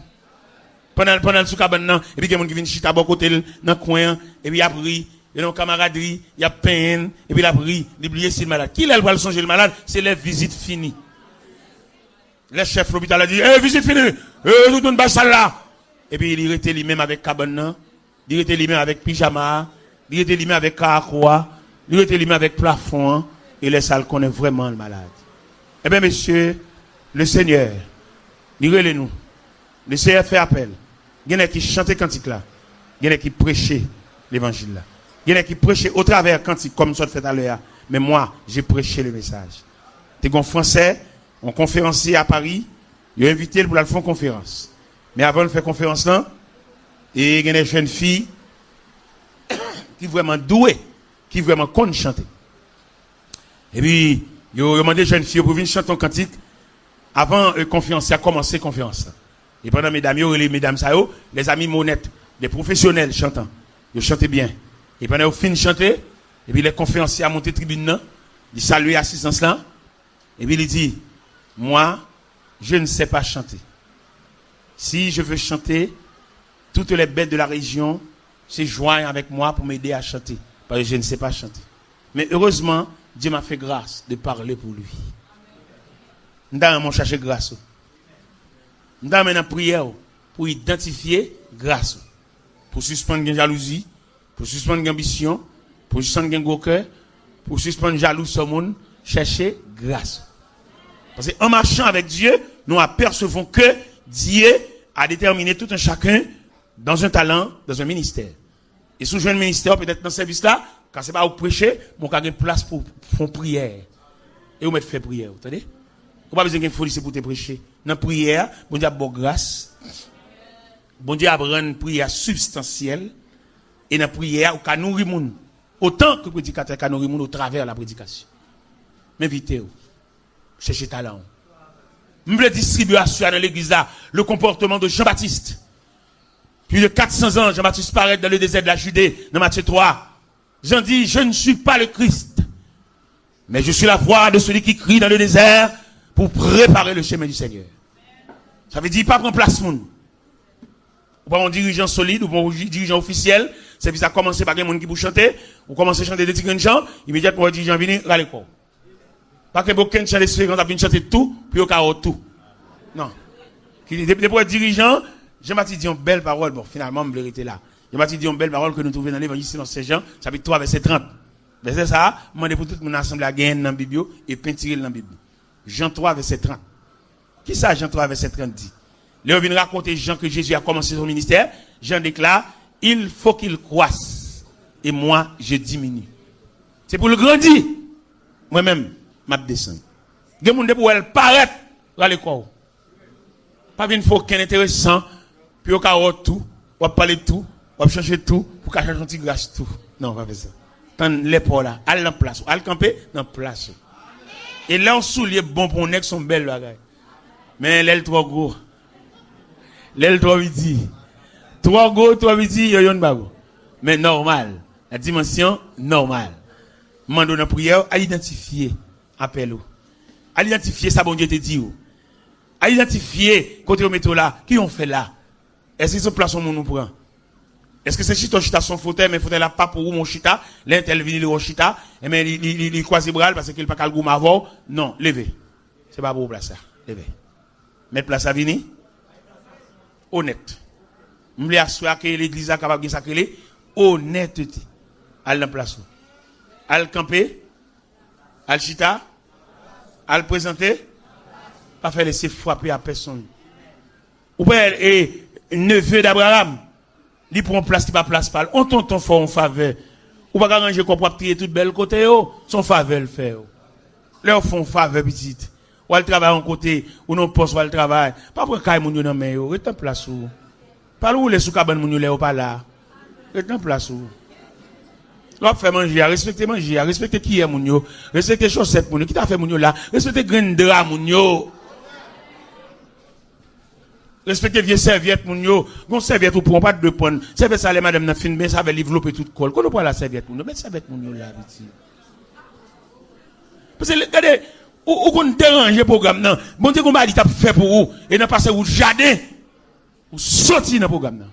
Pendant le cabane nan, et puis quelqu'un qui vient chita bon côté dans coin et puis il a pris, il y a camaraderie, il y a peine et puis il a pris, il oublier s'il malade. Qui elle va le songer le malade, c'est les visites finies. Le chef de l'hôpital a dit visite finie. Tout le monde bas là. Et puis il était lui-même avec cabane, il était lui-même avec pyjama, il était lui-même avec caracoa, il était lui-même avec plafond, et les salles connaissent vraiment le malade. Eh bien, monsieur, le Seigneur, nous, le Seigneur fait appel. Il y en a qui chantent cantique là, il y en a qui prêchent l'évangile là, il y en a qui prêchent au travers cantique comme ça fait à l'heure. Mais moi, j'ai prêché le message. T'es un Français, un conférencier à Paris, il a invité pour la faire conférence. Mais avant de faire conférence là, et il y a des jeunes filles qui vraiment douées, qui vraiment connaissent chanter. Et puis, ils ont demandé aux jeunes filles pour venir chanter un cantique avant la conférence, a commencé la conférence. Et pendant mesdames, les mesdames, les amis monnettes, des professionnels chantants, ils chantaient bien. Et pendant qu'ils finissent de chanter, et puis les conférenciers ont monté tribune, ils saluent l'assistance là, et puis ils disent, moi, je ne sais pas chanter. Si je veux chanter, toutes les bêtes de la région se joignent avec moi pour m'aider à chanter. Parce que je ne sais pas chanter. Mais heureusement, Dieu m'a fait grâce de parler pour lui. Nous avons cherché grâce. Nous avons une prière pour identifier grâce. Pour suspendre la jalousie, pour suspendre l'ambition, pour suspendre le gros cœur, pour suspendre jaloux sur le monde, chercher grâce. Parce qu'en marchant avec Dieu, nous apercevons que Dieu a déterminé tout un chacun dans un talent, dans un ministère. Et sous un ministère, peut-être dans ce service-là, quand c'est pas vous prêcher, mon cas une place pour faire prière. Et vous mettez faire prière, vous entendez? Vous pas besoin d'une folie pour te prêcher. Dans la prière, bon Dieu a bonne grâce. Bon Dieu a une prière substantielle. Et dans la prière, on nourrit les gens. Autant que le prédicateur can nourrir les gens au travers de la prédication. Mais invitez-vous. Cherchez talent. Je veux distribuer dans l'église là le comportement de Jean-Baptiste. Plus de 400 ans, Jean-Baptiste paraît dans le désert de la Judée, dans Matthieu 3. Jean dit, je ne suis pas le Christ, mais je suis la voix de celui qui crie dans le désert pour préparer le chemin du Seigneur. Ça veut dire pas prendre place monde. Ou pas un dirigeant solide, ou pas un dirigeant officiel, c'est ça commencer par des gens qui pour chanter, ou commencer à chanter des petits gens, immédiatement le dirigeant vient râler quoi. Pas que beaucoup de chants d'espérance a chanter tout, puis au carreau tout. Non. Depuis le dirigeant, Jean-Baptiste dit une belle parole, bon, finalement, je vais là. Jean-Baptiste dit une belle parole que nous trouvons dans l'évangile selon Saint Jean, chapitre 3, verset 30. Verset ça, demandez pour tout mon assemblée à gagner dans la Bible et peinturer dans la Bible. Jean 3, verset 30. Qui ça, Jean 3, verset 30 dit? Là, on vient raconter Jean que Jésus a commencé son ministère. Jean déclare, il faut qu'il croisse et moi, je diminue. C'est pour le grandir. Moi-même, je descends. Il y a des gens pour elle paraître dans l'école. Pas une fois qu'un intéressant, puis au cas où tout, on va parler de tout, on va changer tout, pour qu'à changer un petit grâce tout. Non, on va faire ça. Tant l'épaule là, à la place, à le camper, dans la place. Et là, on soulier bon pour un sont belles là. Mais l'aile trop gros. L'aile trop vite. Trop gros, trop vite, yon bago. Mais normal. La dimension normale. Mando dans prière à identifier appel ou. À identifier ça bon Dieu te dit ou. À identifier côté au métro là, qui ont fait là? Est-ce que c'est place où nous prend? Est-ce que c'est chita son fauteuil, mais fauteuil là pas pour mon chita, l'intel vini le chita, et mais il croise les bras parce qu'il pas qu'à le goût avant. Non, levez. C'est pas pour place ça. Levez. Mettre place à vini. Honnête. M'le assurer que l'église a capable de sacrer honnêteté. À la place. À le camper, à le chita, à le présenter, pas faire laisser frapper à personne. Ou bien, neveu d'Abraham, il prend place qui pas place pas. On tonton fort en faveur. Ou pas arranger qu'on peut tirer toute belle côté, son faveur le fait. Leur font faveur petite. Ou elle travaille en côté, ou non poste, ou elle travaille. Pas pour qu'il y ait moun yo nan men yo, rete en place ou. Pas où les sous cabane moun yo lè ou pas là. Rete en place ou. L'op fait manger, respecter manger, respecter qui est moun yo, respecter chaussette moun yo, qui t'a fait moun yo là, respecter grain de drap moun yo. Respecter vieux serviette moun yo, gon serviette ou pour pas de prendre. Serviette ça les madame nan fin ben ça va développer toute colle. Qu'on prend la serviette moun yo, mais serviette moun yo là petit. Parce que regardez ou qu'on dérange programme nan. Bon Dieu qu'on va dit t'a fait pour vous et n'a passer ou jardin ou sorti dans programme nan.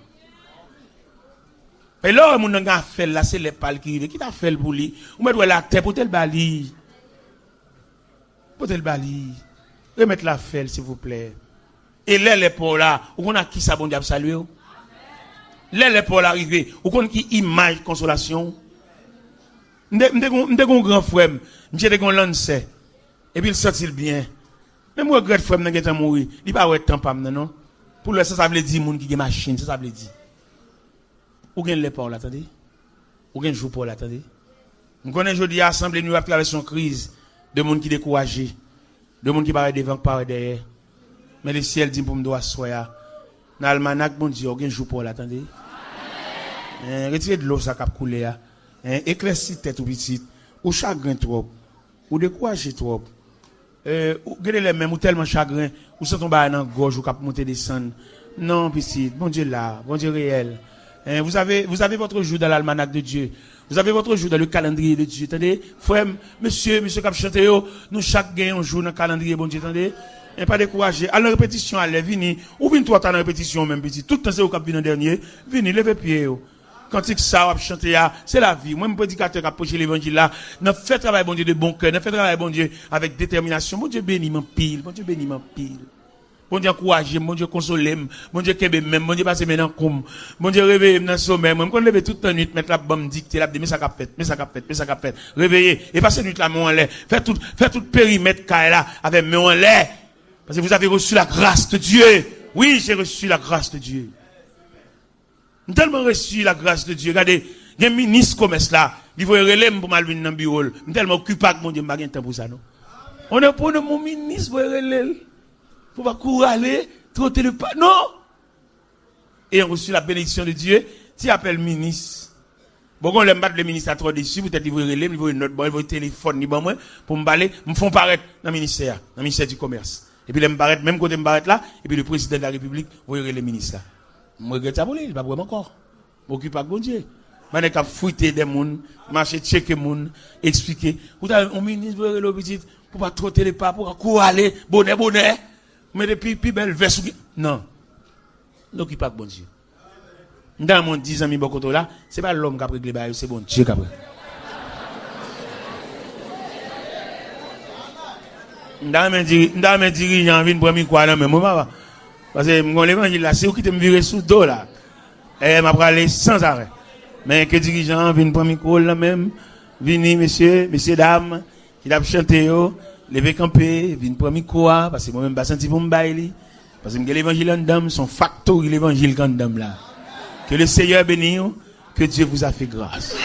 Et là, mon gars fait là, c'est les pales qui arrivent. Qui t'a fait pour lui? Ou mettre la terre pour tel bali. Pour tel bali. Remettre la felle, s'il vous plaît. Et là, les pauvres là, ou qu'on a qui ça bon diable saluer? Là, les pauvres arrivés, ou qu'on qui image consolation? M'de gon grand frère, m'de gon lance. Et puis il sortit bien. Même moi, grand frère, m'de gen mourir. Il pas ouais temps pas non. Pour le ça veut dire moun qui gen machine, ça veut dire. Ou gen les Paul, attendez. Ou gen jou Paul, attendez. Nous connaissons aujourd'hui assemblée nous à travers son crise de monde qui découragé, de monde qui paraît devant, paraît derrière. Mais le ciel dit pour me doit soya. Dans l'almanach, bon Dieu, aucun jour pour l'attendre. Retirez de l'eau, ça cap couler. Éclaircis tête ou petite. Ou chagrin trop. Ou découragé trop. Ou gardez les mêmes ou tellement chagrin. Ou sent tomber dans la gorge ou cap monter descendre. Non, petite. Bon Dieu là. Bon Dieu réel. Vous avez votre jour dans l'almanach de Dieu. Vous avez votre jour dans le calendrier de Dieu. Attendez, frère, monsieur cap chanter, nous chaque gagne un jour dans le calendrier, bon Dieu, attendez. Et pas décourager. À la répétition, allez, venez. Ou venez toi, dans la répétition, même petit. Tout le temps, c'est au cap venu dernier. Venez, levez pied. Quand tu ça, chanter, c'est la vie. Moi, mon prédicateur qui a prêché l'évangile là, n'a fait travail, bon Dieu, de bon cœur, n'a fait travail, bon Dieu, avec détermination. Bon Dieu bénit mon pile. Bon Dieu bénit mon pile. Bon Dieu encouragez, bon Dieu consolez, bon Dieu kebe même, bon Dieu passe maintenant comme, bon Dieu réveillez dans le sommeil, moi, quand lever toute la nuit, mettre la bombe dictée, la mais ça qu'a fait, mais ça qu'a fait, mais ça qu'a fait, réveillez, et passez nuit là, mais en l'air, faites tout périmètre là, avec mais en l'air, parce que vous avez reçu la grâce de Dieu. Oui, j'ai reçu la grâce de Dieu. J'ai tellement reçu la grâce de Dieu. Regardez, il y a un ministre commerce là, il faut relève pour mal venir dans le bureau. Je suis tellement occupé que mon Dieu m'a temps pour ça, non? On est pour mon ministre pour relève. Faut pas courir aller, trotter le pas. Non! Et on reçu la bénédiction de Dieu. Tu appelles ministre. Bon, quand on l'aime battre le ministre à trop dessus, peut-être il va relève, il va une note, il va téléphone, il va moi, pour me parler, me font paraître dans le ministère du commerce. Et puis, il me paraître, même côté me paraître là, et puis le président de la République, va relève le ministre là. Je regrette ça pour lui, il va vraiment encore. M'occupe pas de bon Dieu. Je vais fouiller des gens, marcher, checker des gens, expliquer. Vous avez un ministre, vous avez petit, pour pas trotter les pas, pour courir aller, bonnet. Mais depuis, puis belle veste. Non. N'occupe pas de bon Dieu. Dans mon 10 amis Bokoto là, c'est pas l'homme qui a pris les bails, c'est bon Dieu qui a pris. Dans mes dirigeants, viennent pour me quoi là, mais moi, parce que mon l'évangile là, c'est où qui te me virer sous dos là. Et m'a parlé sans arrêt. Mais que dirigeants viennent pour micro là même, venez messieurs, dames, qui a chanté yo, lever camper, viennent pour micro parce que moi-même pas senti pour me bailler. Parce que l'évangile en dame, son facteur l'évangile en dame là. Que le Seigneur bénisse, que Dieu vous a fait grâce.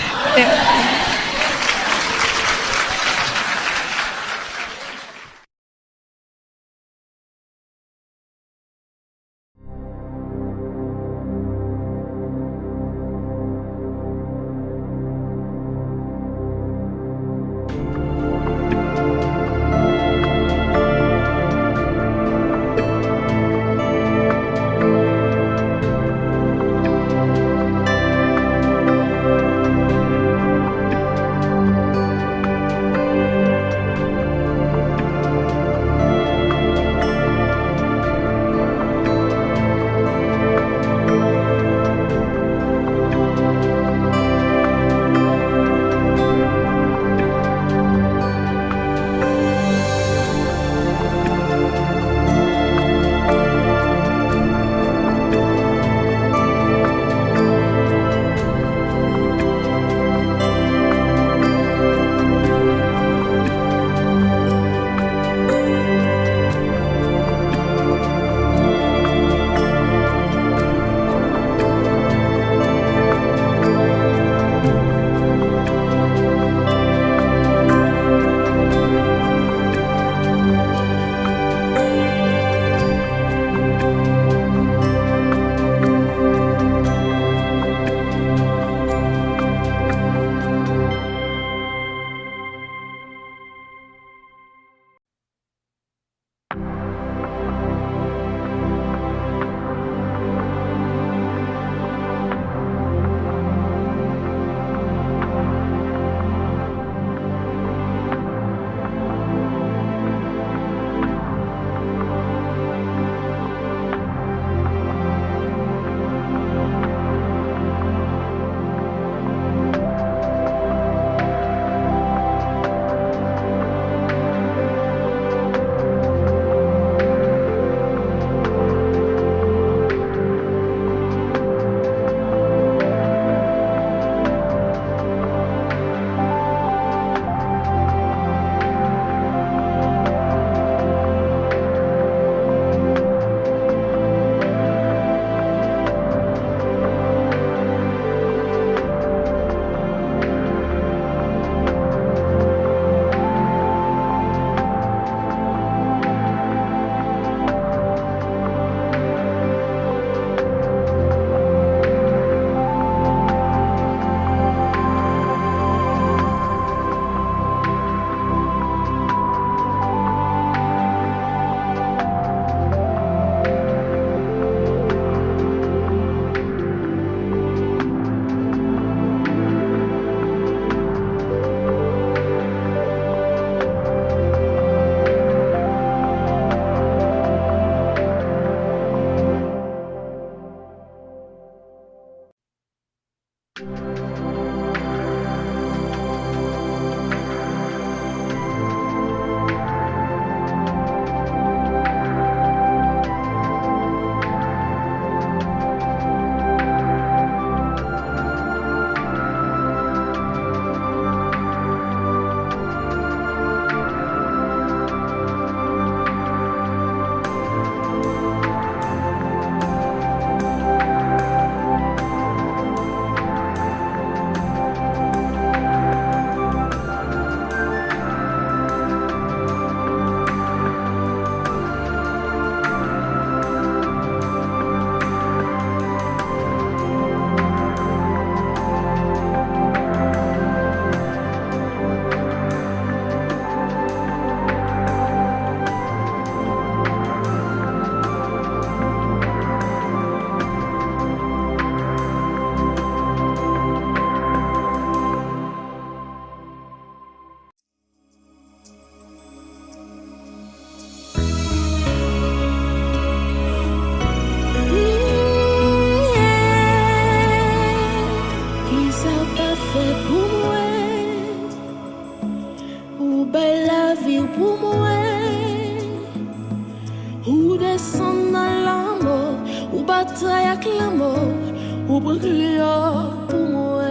brûlant pour moi.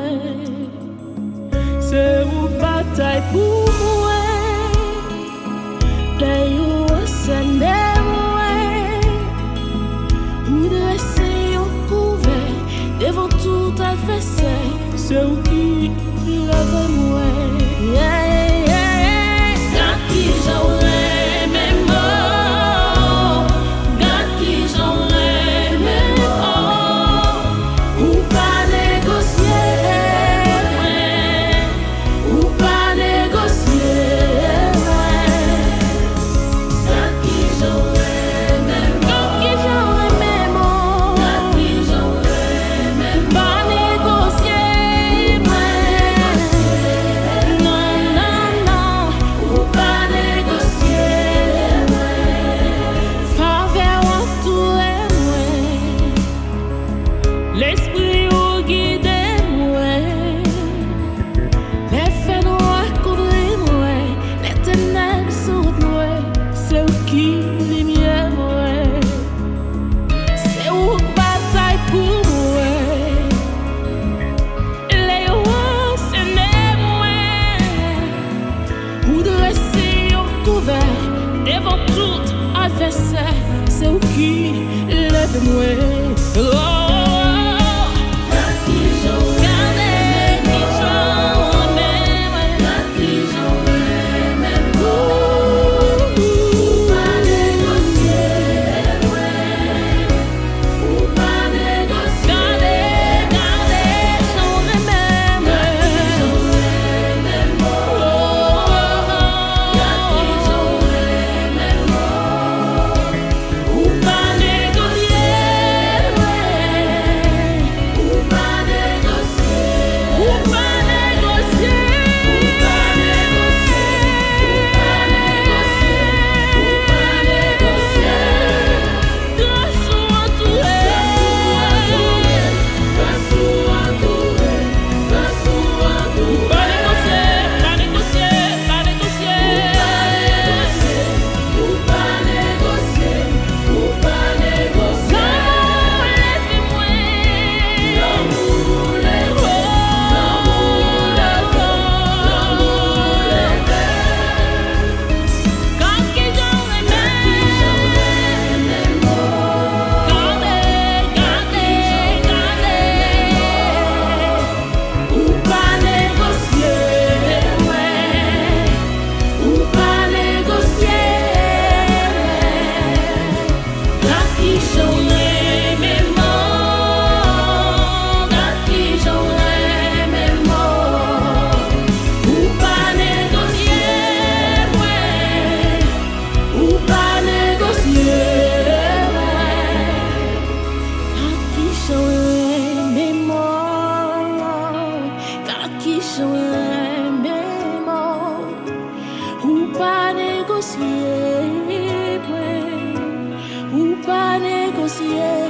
C'est une bataille pour moi. D'ailleurs, c'est moi. Vous dressez au couvert devant tout adversaire. C'est où qui lève moi. L'esprit au guide moi, les faits noirs couvrent moi, les ténèbres sur moi, c'est où qui lumière moi, c'est où bataille pour moi, les rois c'est moi, où dresser au couvert devant tout adversaire, c'est où qui lève moi. Ou pas négocier, ou pas négocier.